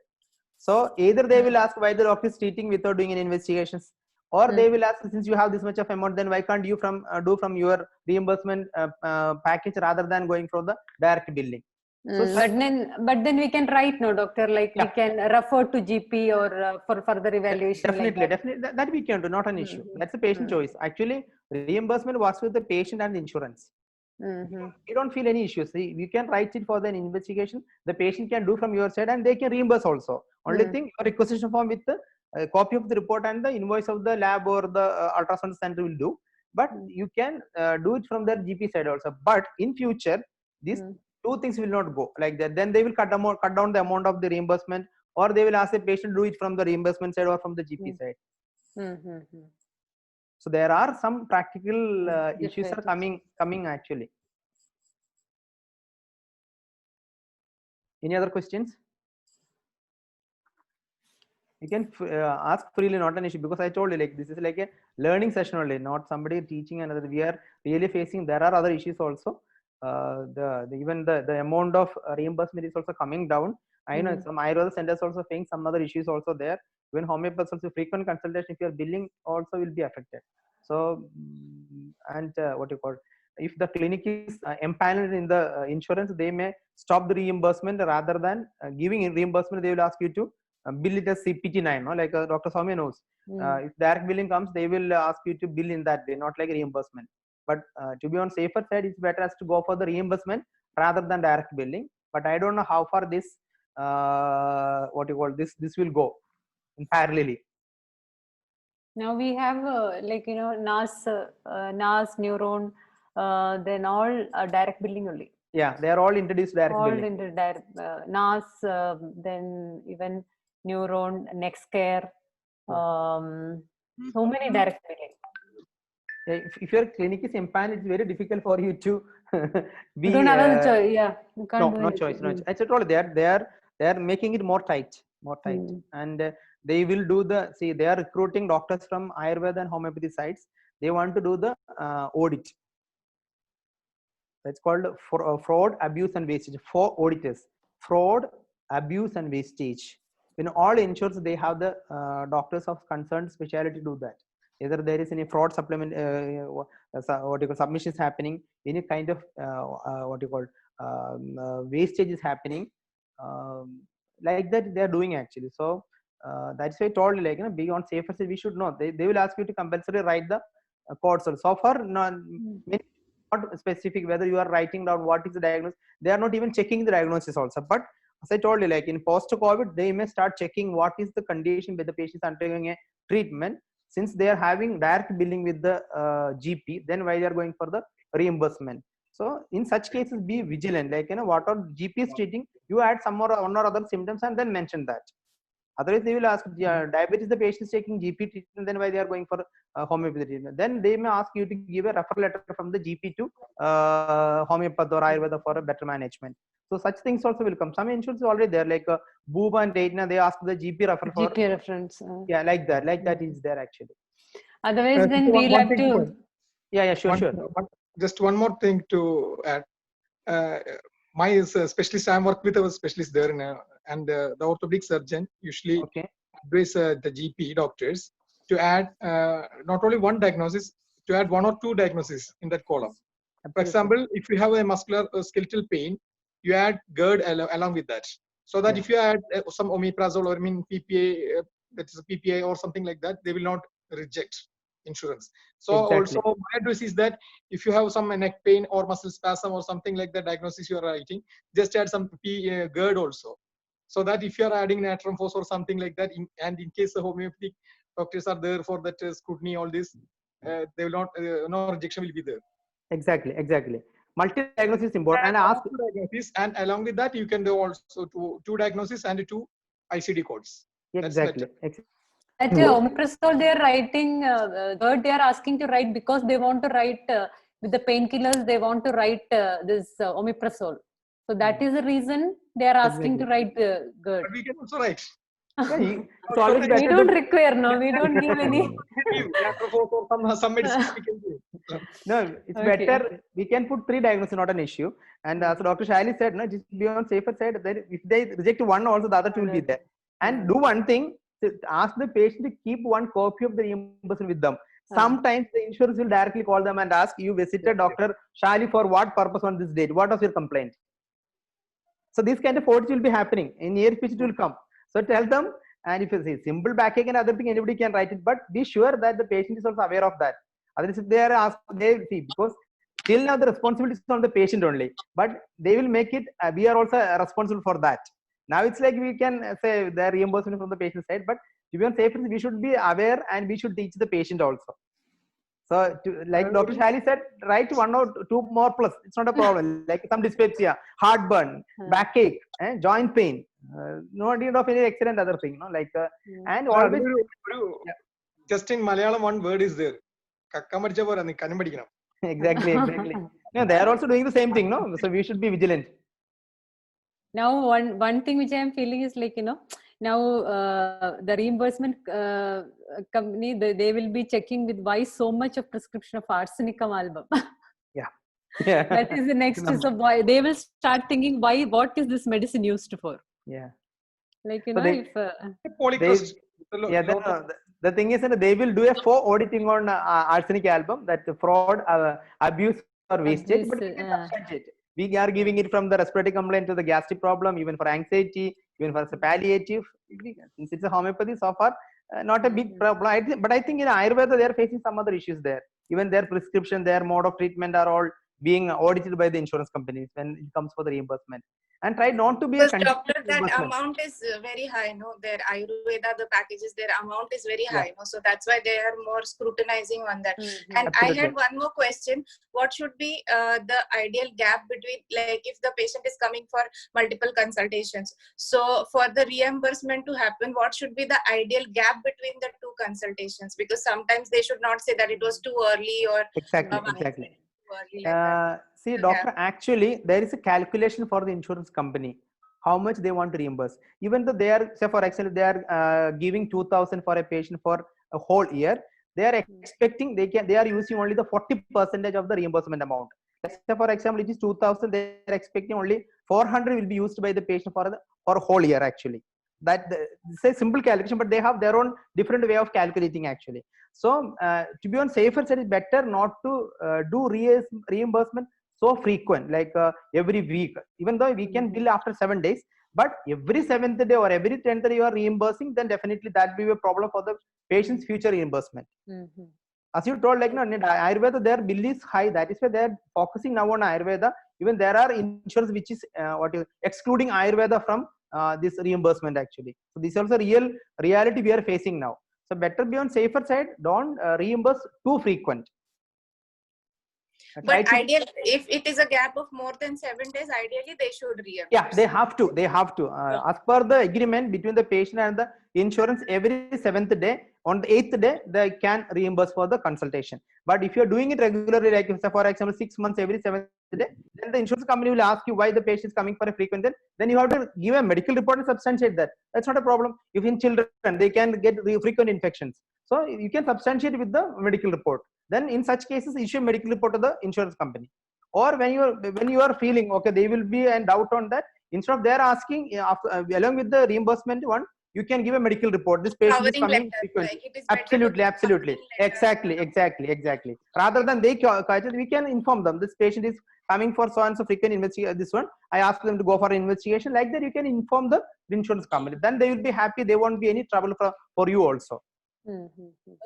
So either they will ask why the doctor is treating without doing any investigations, or they will ask, since you have this much of amount, then why can't you do from your reimbursement package rather than going for the direct billing. So but then we can write, no, doctor, like we can refer to GP or for further evaluation. Definitely, that we can do, not an issue. That's a patient choice. Actually, reimbursement works with the patient and the insurance. You don't feel any issues. See, you can write it for the investigation. The patient can do from your side, and they can reimburse also. Only thing, your requisition form with the copy of the report and the invoice of the lab or the ultrasound center will do. But you can do it from their GP side also. But in future, these two things will not go like that. Then they will cut down the amount of the reimbursement, or they will ask the patient to do it from the reimbursement side or from the GP side. So there are some practical issues are Difficulties. coming actually. Any other questions? You can ask freely, not an issue, because I told you, like, this is like a learning session only, not somebody teaching another. We are really facing, there are other issues also. Even the amount of reimbursement is also coming down. I know some Ayurveda centers also facing some other issues also there. Even homeopathy also, frequent consultation, if your billing also will be affected. So and what you call, if the clinic is empaneled in the insurance, they may stop the reimbursement. Rather than giving reimbursement, they will ask you to bill it as CPT9, no? Like Dr. Soumya knows. If direct billing comes, they will ask you to bill in that way, not like reimbursement. But to be on safer side, it's better as to go for the reimbursement rather than direct billing. But I don't know how far this what you call this will go in parallelly. Now we have like NAS, Neuron, then all direct billing only. Yeah, they are all introduced direct All billing. into direct NAS, then even Neuron, Nextcare, so many direct billing. If your clinic is empaneled, it's very difficult for you to be. You don't have a choice. Yeah, you can't do No anything. choice. No choice. I said all they are making it more tight, and they will do the, see, they are recruiting doctors from Ayurveda and homeopathy sites. They want to do the audit. That's called fraud, abuse, and wastage. 4 auditors: fraud, abuse, and wastage. In all insurance, they have the doctors of concerned specialty do that. Either there is any fraud supplement, what you call submissions happening, any kind of what you call wastage is happening, like that they are doing actually. So that's why I told you, like, be on safer side. We should know. They will ask you to compulsory write the codes. So far, not specific whether you are writing down what is the diagnosis. They are not even checking the diagnosis also. But as I told you, like in post-COVID, they may start checking what is the condition where the patient is undergoing a treatment. Since they are having direct billing with the GP, then why they are going for the reimbursement. So in such cases, be vigilant. Like, what are GP is treating, you add some more one or other symptoms and then mention that. Otherwise, they will ask, diabetes, the patient is taking GP treatment, then why they are going for homeopathy treatment. Then they may ask you to give a referral letter from the GP to homeopathy or Ayurveda for a better management. So such things also will come. Some insurance is already there, like Bupa and Daytona, they ask the GP referral for. GP reference. Yeah, like that is there actually. Otherwise, then we'll have to. Yeah, sure. Just one more thing to add. My specialist, I work with a specialist there, and the orthopedic surgeon usually advise the GP doctors to add not only one diagnosis, to add 1 or 2 diagnoses in that column. For example, if you have a muscular skeletal pain, you add GERD along with that. So that if you add some omeprazole or PPA, that is a PPI or something like that, they will not reject insurance. So also my advice is that if you have some neck pain or muscle spasm or something like the diagnosis you are writing, just add some GERD also. So that if you are adding natron phos or something like that, and in case the homeopathic doctors are there for that scrutiny, all this, they will not, no rejection will be there. Exactly. Multi-diagnosis is important. And along with that, you can do also two diagnoses and 2 ICD codes. Exactly. At omeprazole, they are writing GERD. They are asking to write because they want to write with the painkillers. They want to write this omeprazole. So that is the reason they are asking to write the GERD. But we can also write. We don't require, no. We don't give any. Some medicines we can do. No, it's better. We can put 3 diagnoses, not an issue. And as Dr. Shaili said, no, just be on safer side. Then if they reject one, also the other 2 will be there. And do one thing. Ask the patient to keep one copy of the reimbursement with them. Sometimes the insurance will directly call them and ask, you visited Dr. Shali for what purpose on this date? What was your complaint? So this kind of audits will be happening. In near future it will come. So tell them, and if you say simple backache and other thing, anybody can write it, but be sure that the patient is also aware of that. Otherwise, if they are asked, they see, because till now the responsibility is on the patient only, but they will make it, we are also responsible for that. Now it's like we can say the reimbursement from the patient side, but to be on safer, we should be aware and we should teach the patient also. So, like Dr. Shali said, write 1 or 2 more plus. It's not a problem. Like some dyspepsia, heartburn, backache, joint pain. No need of any excellent other thing. No, like and always. Just in Malayalam, one word is there. Exactly, exactly. No, they are also doing the same thing, no? So we should be vigilant. Now, one thing which I am feeling is like, now the reimbursement company, they will be checking with why so much of prescription of arsenicum album. Yeah. Yeah. That is the next. So why they will start thinking, what is this medicine used for? Yeah. Like, So they, if yeah, the thing is that they will do a faux auditing on arsenic album, that fraud, abuse or wastage, but we can substantiate. We are giving it from the respiratory complaint to the gastric problem, even for anxiety, even for palliative. Since it's a homeopathy, so far not a big problem. But I think in Ayurveda they are facing some other issues there. Even their prescription, their mode of treatment are all being audited by the insurance companies when it comes for the reimbursement. And try not to be because doctor, that amount is very high, no? Their Ayurveda, the packages, their amount is very high, no? So that's why they are more scrutinizing on that. And absolutely. I had one more question. What should be the ideal gap between, like, if the patient is coming for multiple consultations, so for the reimbursement to happen, what should be the ideal gap between the two consultations? Because sometimes they should not say that it was too early or exactly. See, doctor, actually there is a calculation for the insurance company how much they want to reimburse. Even though they are, say for example, they are giving 2,000 for a patient for a whole year, they are expecting they are using only the 40% of the reimbursement amount. Let's say for example, it is 2,000, they are expecting only 400 will be used by the patient for a whole year actually. It's a simple calculation, but they have their own different way of calculating actually. So to be on safer side, it's better not to do reimbursement so frequent, like every week. Even though we can bill after 7 days, but every 7th day or every 10th day you are reimbursing, then definitely that will be a problem for the patient's future reimbursement. As you told, like, no, Ayurveda, their bill is high. That is why they are focusing now on Ayurveda. Even there are insurance which is excluding Ayurveda from this reimbursement actually. So this is also reality we are facing now. So better be on safer side. Don't reimburse too frequent. But ideally, if it is a gap of more than 7 days, ideally they should reimburse. Yeah, they have to. As per the agreement between the patient and the insurance, every 7th day, on the 8th day, they can reimburse for the consultation. But if you're doing it regularly, like for example, 6 months every 7th day, then the insurance company will ask you why the patient is coming for a frequent. Then you have to give a medical report and substantiate that. That's not a problem. If in children they can get frequent infections, so you can substantiate with the medical report. Then in such cases, issue a medical report to the insurance company. Or when you are feeling okay, they will be a doubt on that. Instead of they're asking along with the reimbursement one, you can give a medical report. This patient is coming frequently. Absolutely. Exactly. Rather than we can inform them this patient is coming for so and so frequent investigation. This one, I ask them to go for an investigation. Like that, you can inform the insurance company. Then they will be happy. There won't be any trouble for you also.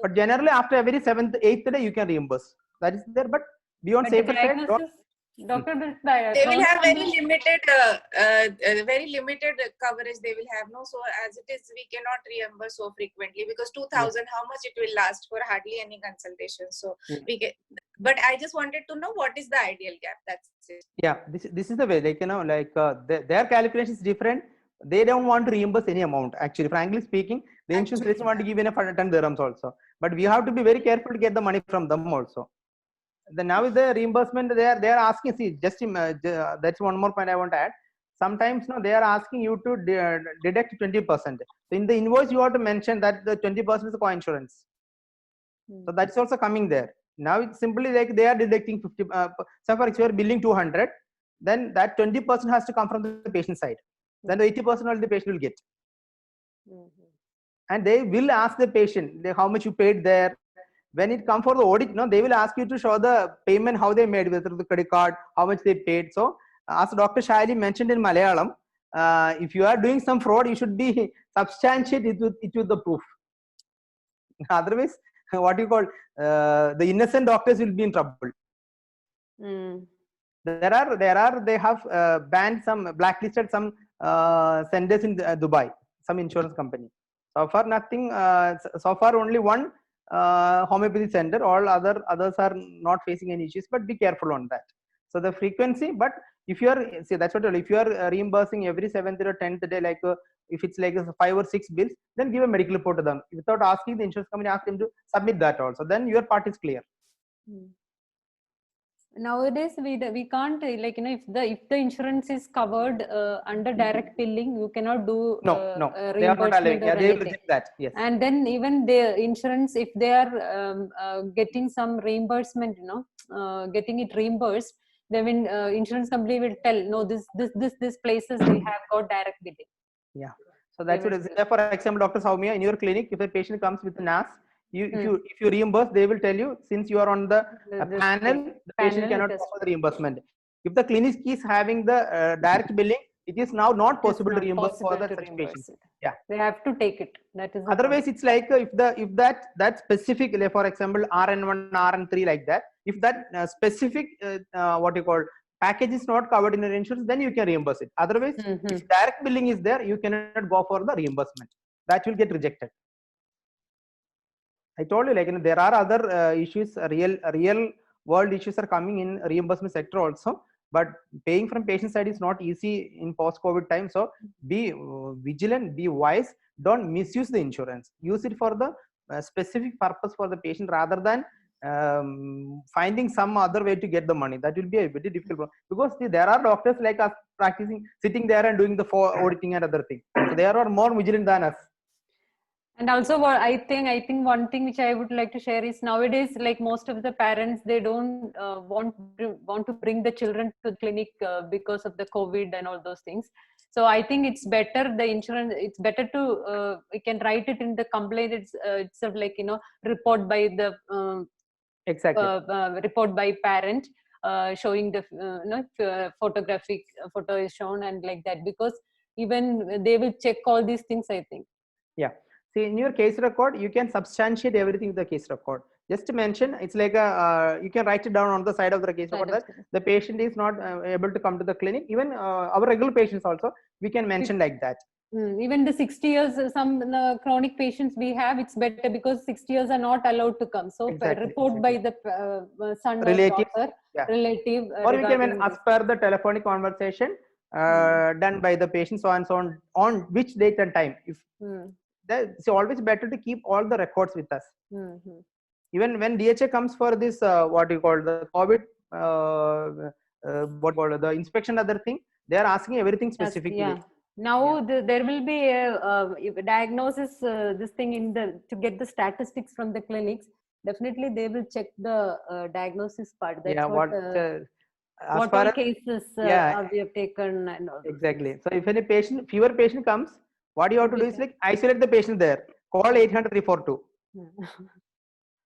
But generally, after every 7th, 8th day, you can reimburse. That is there. But beyond safer side, Doctor, they will have very limited coverage. They will have no. So as it is, we cannot reimburse so frequently because 2,000, how much it will last for hardly any consultation. So we get. But I just wanted to know what is the ideal gap. That's it. Yeah, this is the way. Like their calculation is different. They don't want to reimburse any amount. Actually, frankly speaking, the insurance doesn't want to give in a 10 dirhams also. But we have to be very careful to get the money from them also. Then now with the reimbursement, they are asking. See, that's one more point I want to add. Sometimes they are asking you to deduct 20%. So in the invoice, you have to mention that the 20% is co-insurance. So that's also coming there. Now it's simply like they are deducting 50. So for example, you are billing 200, then that 20% has to come from the patient side. Then the 80% only the patient will get. And they will ask the patient how much you paid there. When it comes for the audit, they will ask you to show the payment, how they made, whether the credit card, how much they paid. So as Dr. Shaili mentioned in Malayalam, if you are doing some fraud, you should be substantiate it with the proof. Otherwise, what you call the innocent doctors will be in trouble. They have banned blacklisted some centers in Dubai, some insurance company. So far nothing. So far only one homeopathy center. All others are not facing any issues. But be careful on that. So the frequency. But if you are that's what if you are reimbursing every 7th or 10th day, like if it's like 5 or 6 bills, then give a medical report to them without asking the insurance company. Ask them to submit that also. Then your part is clear. Nowadays we can't, like, you know, if the insurance is covered under direct billing, you cannot do No, they are not allowing. reimbursement or Yeah, they will anything. reject that. Yes. And then even the insurance, if they are getting some reimbursement, you know, getting it reimbursed, then when insurance company will tell, no, this places will have got direct billing. Yeah. So that's what it is. For example, Dr. Soumya, in your clinic, if a patient comes with a NAS, if you reimburse, they will tell you, since you are on the panel, the patient cannot offer the reimbursement. If the clinic is having the direct billing, it is now not possible to reimburse for the such patients. Yeah, they have to take it. That is otherwise it's like if that specific, like for example RN1, RN3, like that, if that specific what you call package is not covered in your insurance, then you can reimburse it. Otherwise, if direct billing is there, you cannot go for the reimbursement. That will get rejected. I told you, like, you know, there are other issues, real world issues are coming in reimbursement sector also. But paying from patient side is not easy in post-COVID time. So be vigilant, be wise. Don't misuse the insurance. Use it for the specific purpose for the patient, rather than finding some other way to get the money. That will be a very difficult, because there are doctors like us practicing, sitting there and doing the auditing and other things. So they are more vigilant than us. And also, what I think one thing which I would like to share is, nowadays, like, most of the parents, they don't want to bring the children to the clinic because of the COVID and all those things. So I think it's better, the insurance, it's better to we can write it in the complaint. It's like, you know, report by the report by parent, showing the photographic photo is shown and like that, because even they will check all these things, I think. Yeah. See, in your case record, you can substantiate everything with the case record. Just to mention, it's like you can write it down on the side of the case record that the patient is not able to come to the clinic. Even our regular patients also, we can mention like that. Even the 60 years, some chronic patients we have, it's better because 60 years are not allowed to come. So report by the son relative, or daughter, relative. Or we can, as per the telephonic conversation done by the patient, so and so on which date and time. If it's always better to keep all the records with us. Even when DHA comes for this, what you call the COVID, what called the inspection, other thing, they are asking everything specifically. Yeah. Now there will be a diagnosis, this thing in to get the statistics from the clinics. Definitely, they will check the diagnosis part. That's what all cases we have taken and all. Exactly. So if any fever patient comes, what you have to do is like isolate the patient there. Call 800-342.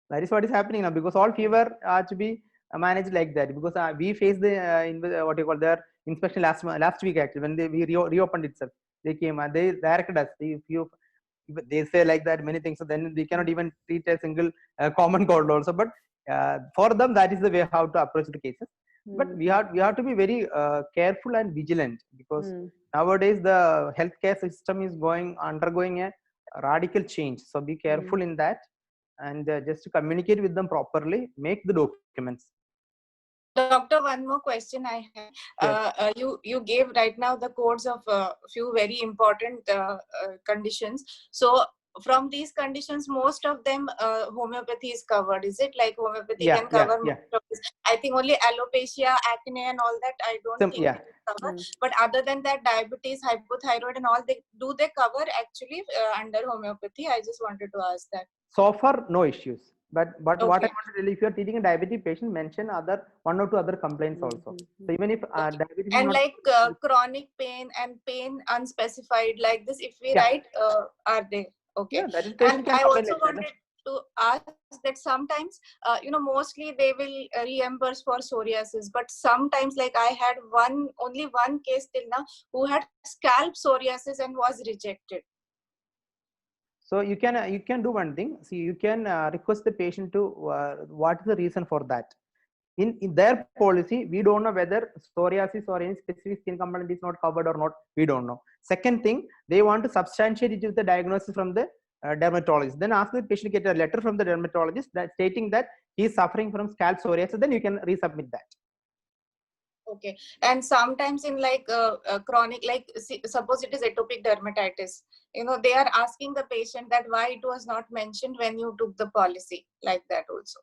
That is what is happening now, because all fever are to be managed like that. Because we faced the what you call their inspection last week actually, when we reopened itself. They came and they directed us. They say like that many things, so then we cannot even treat a single common cold also. But for them, that is the way how to approach the cases. But we have to be very careful and vigilant, because nowadays the healthcare system is undergoing a radical change. So be careful in that, and just to communicate with them properly, make the documents. Doctor, one more question I have. You gave right now the codes of a few very important conditions. So from these conditions, most of them homeopathy is covered. Is it like homeopathy can cover most of this? I think only alopecia, acne and all that I don't think it is covered. But other than that, diabetes, hypothyroid and all, they cover actually under homeopathy? I just wanted to ask that. So far, no issues. But what I want to tell you, if you are treating a diabetic patient, mention one or two other complaints also. So even if diabetes and like chronic pain and pain unspecified like this, if we write, are they okay? Yeah, that is and I also wanted to ask that sometimes mostly they will reimburse for psoriasis, but sometimes, like I had only one case till now who had scalp psoriasis and was rejected. So you can do one thing. See, you can request the patient to what is the reason for that. In their policy, we don't know whether psoriasis or any specific skin complaint is not covered or not. We don't know. Second thing, they want to substantiate it with the diagnosis from the dermatologist. Then ask the patient to get a letter from the dermatologist stating that he is suffering from scalp psoriasis. Then you can resubmit that. Okay. And sometimes in like chronic, like suppose it is atopic dermatitis, they are asking the patient that why it was not mentioned when you took the policy, like that also.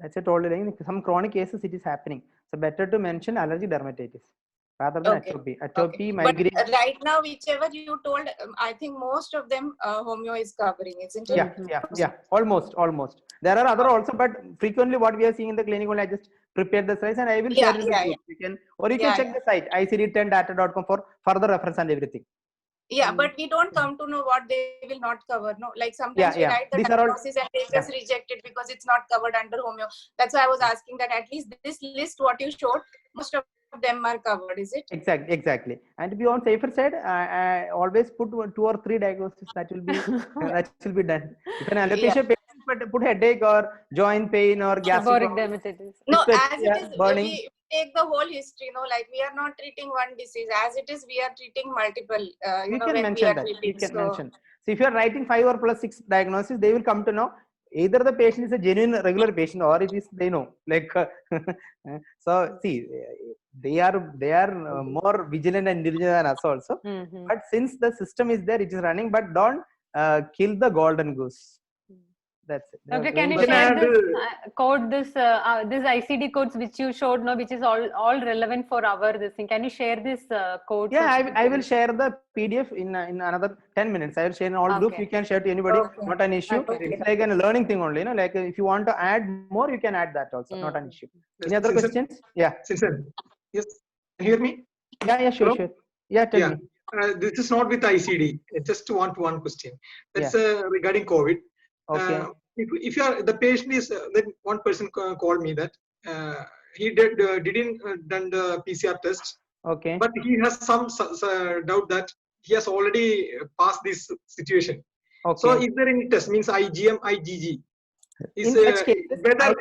That's it already. In some chronic cases it is happening. So better to mention allergic dermatitis rather than atopy. Atopy, migraine. But right now, whichever you told, I think most of them homeo is covering, isn't it? Yeah. Almost. There are other also, but frequently what we are seeing in the clinic, I just prepare the slides and I will share it with you. You can check the site icd10data.com for further reference and everything. Yeah, but we don't come to know what they will not cover. No, like sometimes we write the diagnosis and they just reject it because it's not covered under homeo. That's why I was asking that at least this list what you showed, most of them are covered, is it? Exactly. And to be on safer side, I always put 2 or 3 diagnoses that will be done. If an alopecia patient, but put headache or joint pain or gastric dermatitis. No, as it is, burning. We take the whole history. Like we are not treating one disease. As it is, we are treating multiple. You can mention that. You can mention. So if you are writing 5 or plus 6 diagnoses, they will come to know either the patient is a genuine regular patient or it is they know. Like so, see, they are more vigilant and diligent than us also. But since the system is there, it is running. But don't kill the golden goose. That's it. Okay, can you share this code, this ICD codes which you showed, no, which is all relevant for our this thing? Can you share this code? Yeah, I will share the PDF in another 10 minutes. I will share in all groups. You can share to anybody. Not an issue. It's like a learning thing only. Like if you want to add more, you can add that also. Not an issue. Any other questions? Yeah. Yes. Can you hear me? Yeah, sure. Yeah, tell me. This is not with ICD. Just one question. That's regarding COVID. Okay. If you are the patient is then one person called me that he didn't done the PCR test. Okay. But he has some doubt that he has already passed this situation. Okay. So is there any test means IgM, IgG? Is whether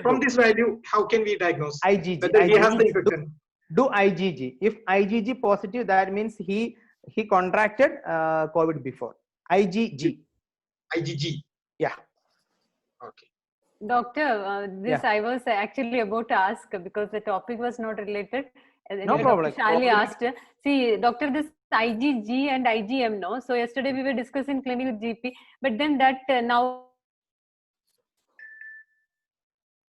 from this value how can we diagnose IgG? Whether he has the infection? Do IgG. If IgG positive, that means he contracted COVID before. IgG. IgG. Yeah. Okay. Doctor, this I was actually about to ask because the topic was not related. No problem. Shali asked. See, doctor, this IgG and IgM, no? So yesterday we were discussing clinic with GP, but then that now.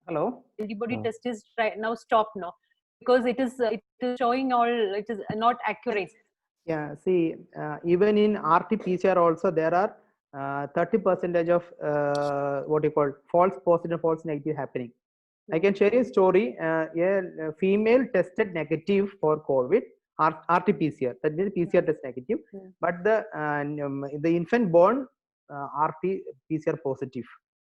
Hello. Antibody test is now stopped, no? Because it is showing it is not accurate. Yeah. See, even in RT-PCR also there are 30% of what you call false positive, false negative happening. I can share a story. A female tested negative for COVID, RT-PCR. That means PCR test negative, but the infant born RT-PCR positive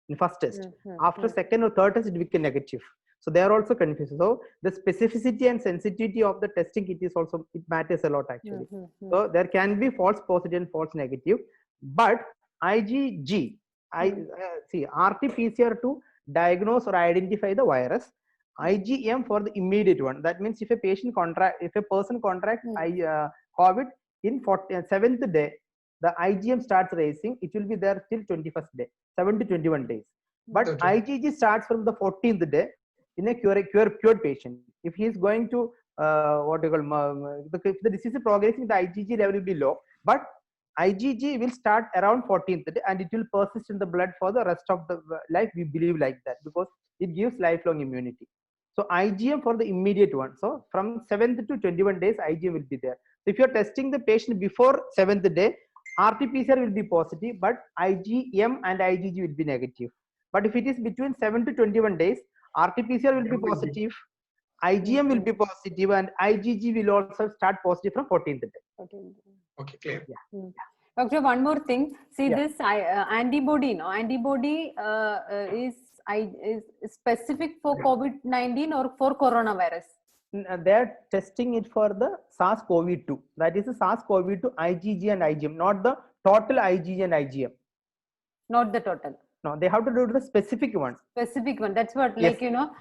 in first test. After second or third test, it became negative. So they are also confused. So the specificity and sensitivity of the testing kit is also, it matters a lot actually. So there can be false positive and false negative, but IgG, see RT-PCR to diagnose or identify the virus, IgM for the immediate one. That means if a person contracts COVID in 7th day, the IgM starts raising. It will be there till 21st day, 7 to 21 days. But IgG starts from the 14th day in a cured patient. If he is going to if the disease is progressing, the IgG level will be low, but IgG will start around 14th day and it will persist in the blood for the rest of the life. We believe like that because it gives lifelong immunity. So IgM for the immediate one. So from 7th to 21 days, IgM will be there. So if you are testing the patient before 7th day, RT-PCR will be positive, but IgM and IgG will be negative. But if it is between 7 to 21 days, RT-PCR will be positive, IgM will be positive, and IgG will also start positive from 14th day. Okay, clear. Yeah. Doctor, one more thing. See, this antibody, antibody is specific for COVID-19 or for coronavirus? They are testing it for the SARS-CoV-2. That is the SARS-CoV-2 IgG and IgM, not the total IgG and IgM. Not the total. No, they have to do the specific one. Specific one. That's what, like, now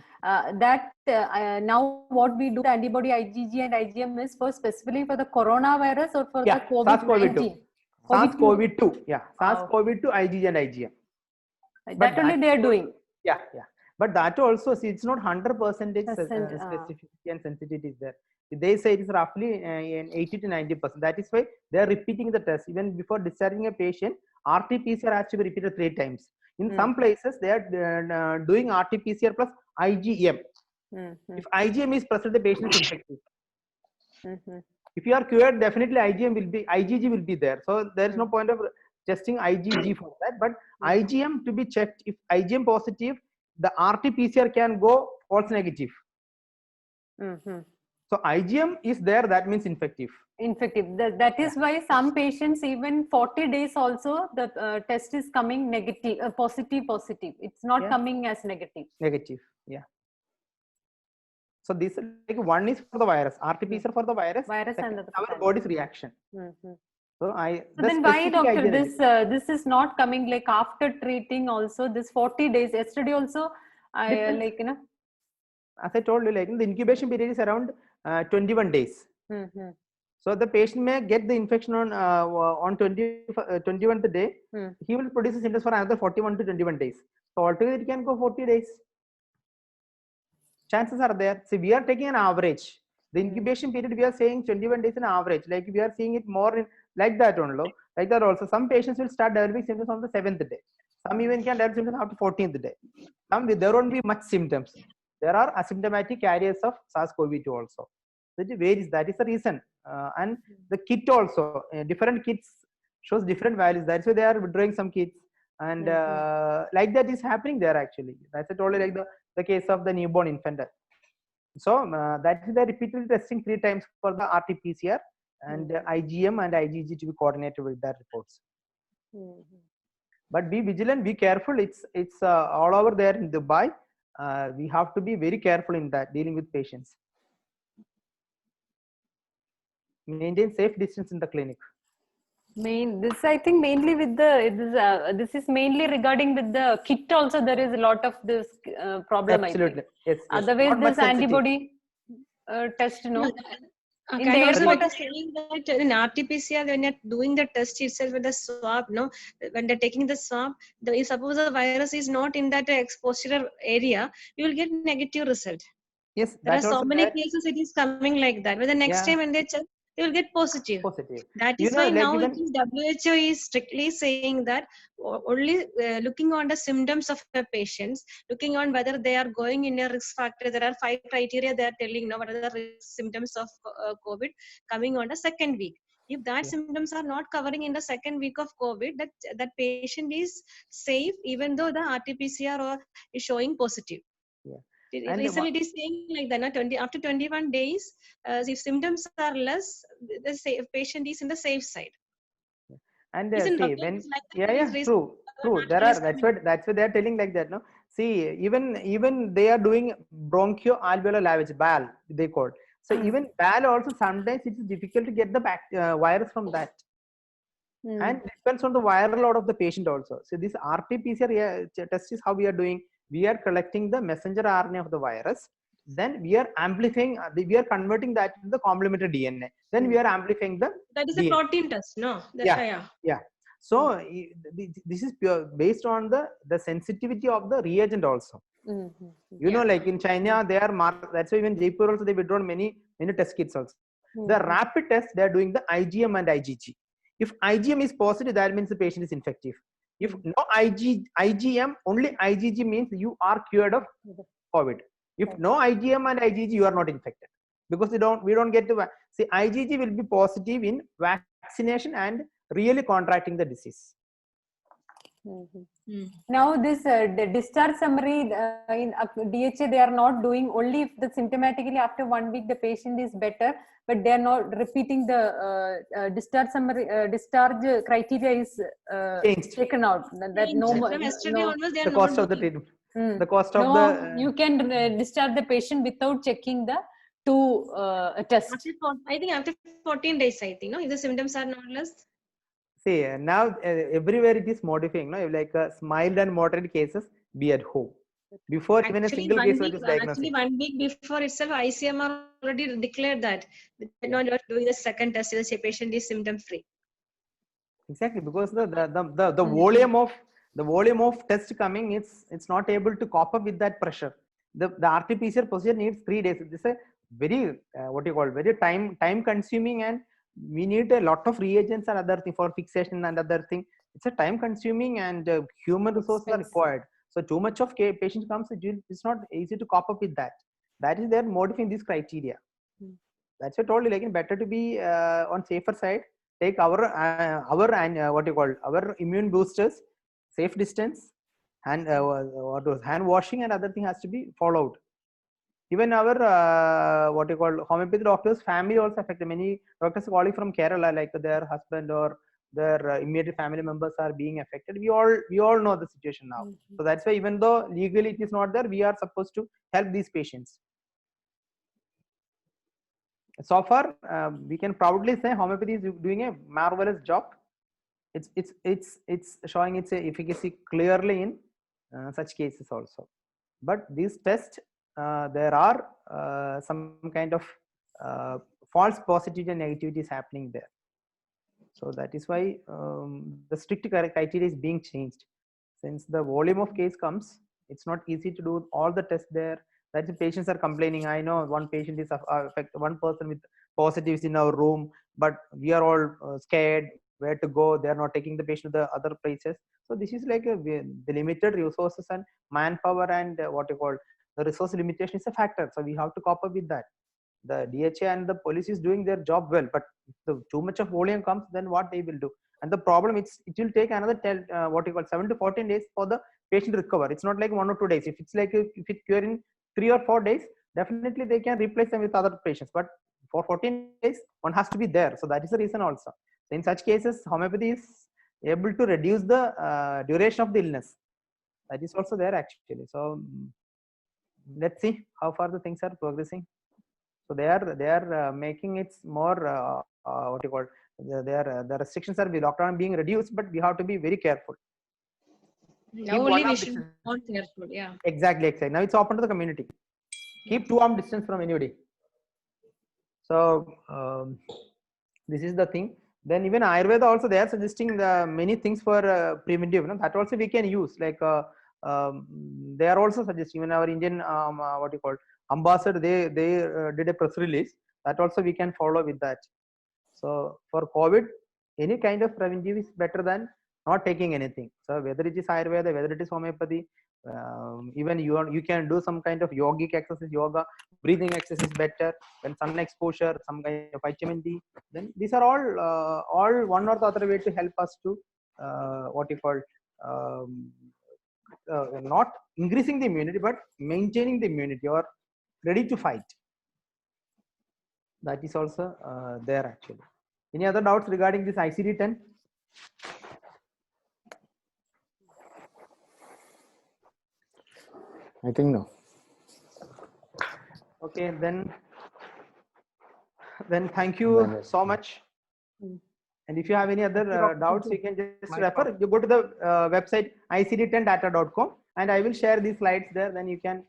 what we do, the antibody IgG and IgM is for specifically for the coronavirus or for the COVID-19? SARS-CoV-2. Yeah, SARS-CoV-2 IgG and IgM. That only they are doing. Yeah. But that also, see, it's not 100% specificity and sensitivity is there. They say it is roughly in 80 to 90%. That is why they are repeating the test. Even before discharging a patient, RT-PCR has to be repeated 3 times. In some places, they are doing RT-PCR plus IgM. If IgM is present, the patient is infected. If you are cured, definitely IgG will be there. So there is no point of testing IgG for that. But IgM to be checked. If IgM positive, the RT-PCR can go false negative. So IgM is there, that means infective. That is why some patients, even 40 days also, the test is coming negative, positive. It's not coming as negative. Yeah. So this, like, one is for the virus, RT-PCR for the virus and our body's reaction. So then why, doctor, this is not coming like after treating also, this 40 days, yesterday also, like, you know. As I told you, like, the incubation period is around 21 days. So the patient may get the infection on 21st day. He will produce the symptoms for another 41 to 21 days. So altogether it can go 40 days. Chances are there. See, we are taking an average. The incubation period, we are saying 21 days in average. Like, we are seeing it more in like that only. Like that also. Some patients will start developing symptoms on the 7th day. Some even can develop symptoms after 14th day. There won't be much symptoms. There are asymptomatic carriers of SARS-CoV-2 also. That varies. That is the reason. And the kit also, different kits shows different values. That's why they are withdrawing some kits. And like that is happening there actually. That's totally like the case of the newborn infant. So that is the repeated testing 3 times for the RT-PCR and IgM and IgG to be coordinated with their reports. But be vigilant, be careful. It's all over there in Dubai. We have to be very careful in that dealing with patients. Maintain safe distance in the clinic. This I think mainly with this is mainly regarding with the kit also, there is a lot of this problem. Absolutely. Yes. Otherwise this antibody test, no. Can I also saying that in RT-PCR, when you're doing the test itself with the swab, no, when they're taking the swab, suppose the virus is not in that exposure area, you will get negative result. Yes, there are so many cases it is coming like that. But the next time when they check, they will get positive. That is why now WHO is strictly saying that only looking on the symptoms of the patients, looking on whether they are going in a risk factor. There are 5 criteria they are telling now what are the symptoms of COVID coming on the second week. If that symptoms are not covering in the second week of COVID, that patient is safe even though the RT-PCR is showing positive. Recently it is saying like that, after 21 days, if symptoms are less, the patient is in the safe side. And see, when true. There are that's what they are telling like that. No, see, even they are doing bronchoalveolar lavage, BAL they call. So even BAL also sometimes it is difficult to get the virus from that. And it depends on the viral load of the patient also. So this RT-PCR test is how we are doing. We are collecting the messenger RNA of the virus. Then we are amplifying, we are converting that to the complementary DNA. Then we are amplifying the That is DNA. A protein test, no? Yeah. So this is pure based on the sensitivity of the reagent also. You know, like in China, they are that's why even Jaipur also they withdrawn many test kits also. The rapid test, they are doing the IgM and IgG. If IgM is positive, that means the patient is infective. If no IgM, only IgG means you are cured of COVID. If no IgM and IgG, you are not infected because we don't get to see IgG will be positive in vaccination and really contracting the disease. Now this the discharge summary in DHA they are not doing, only if the symptomatically after 1 week the patient is better, but they are not repeating the discharge summary. Discharge criteria is taken out. That no more. The cost of the treatment. The cost of the you can discharge the patient without checking the 2 tests. I think after 14 days, I think, no, if the symptoms are not less. See, now everywhere it is modifying, no? Like mild and moderate cases, be at home. Before actually, even a single case was diagnosed. Actually, 1 week before itself, ICMR already declared that they're not doing the second test, the patient is symptom free. Exactly, because the volume of the volume of test coming, it's not able to cope up with that pressure. The RT-PCR procedure needs 3 days. This is a very very time consuming, and we need a lot of reagents and other thing for fixation and other thing. It's a time consuming, and human resources are required. So too much of patient comes, it's not easy to cope up with that. That is, they're modifying this criteria. That's what I told you, like, better to be on safer side. Take our immune boosters, safe distance, and hand washing and other thing has to be followed. Even our homeopathy doctors, family also affected. Many doctors calling from Kerala, like their husband or their immediate family members are being affected. We all know the situation now. So that's why, even though legally it is not there, we are supposed to help these patients. So far, we can proudly say homeopathy is doing a marvelous job. It's showing its efficacy clearly in such cases also. But these tests, there are some kind of false positivity and negativity is happening there. So that is why the strict criteria is being changed. Since the volume of case comes, it's not easy to do all the tests there. That the patients are complaining. I know one patient is affected, one person with positives in our room, but we are all scared where to go. They are not taking the patient to the other places. So this is like the limited resources and manpower, and the resource limitation is a factor. So we have to cope up with that. The DHA and the police is doing their job well, but if too much of volume comes, then what they will do? And the problem, it will take another 7 to 14 days for the patient to recover. It's not like 1 or 2 days. If it's like if it cure in 3 or 4 days, definitely they can replace them with other patients. But for 14 days, one has to be there. So that is the reason also. So in such cases, homeopathy is able to reduce the duration of the illness. That is also there actually. So let's see how far the things are progressing. So they are making it more the restrictions are lockdown being reduced, but we have to be very careful. Now only we should be more careful. Yeah. Exactly. Now it's open to the community. Keep 2 arm distance from anybody. So this is the thing. Then even Ayurveda also, they are suggesting many things for preventive. That also we can use. Like they are also suggesting. Even our Indian ambassador, they did a press release. That also we can follow with that. So for COVID, any kind of preventive is better than not taking anything. So whether it is Ayurveda, whether it is homeopathy, even you can do some kind of yogic exercise, yoga, breathing exercise better, then sun exposure, some kind of vitamin D. Then these are all one or the other way to help us to not increasing the immunity, but maintaining the immunity or ready to fight. That is also there actually. Any other doubts regarding this ICD-10? I think no. Okay, then thank you so much. And if you have any other doubts, you can just refer. You go to the website icd10data.com, and I will share these slides there. Then you can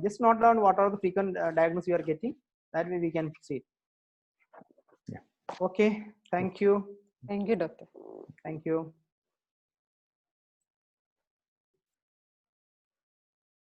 just note down what are the frequent diagnoses you are getting. That way we can proceed. Yeah. Okay. Thank you. Thank you, doctor. Thank you.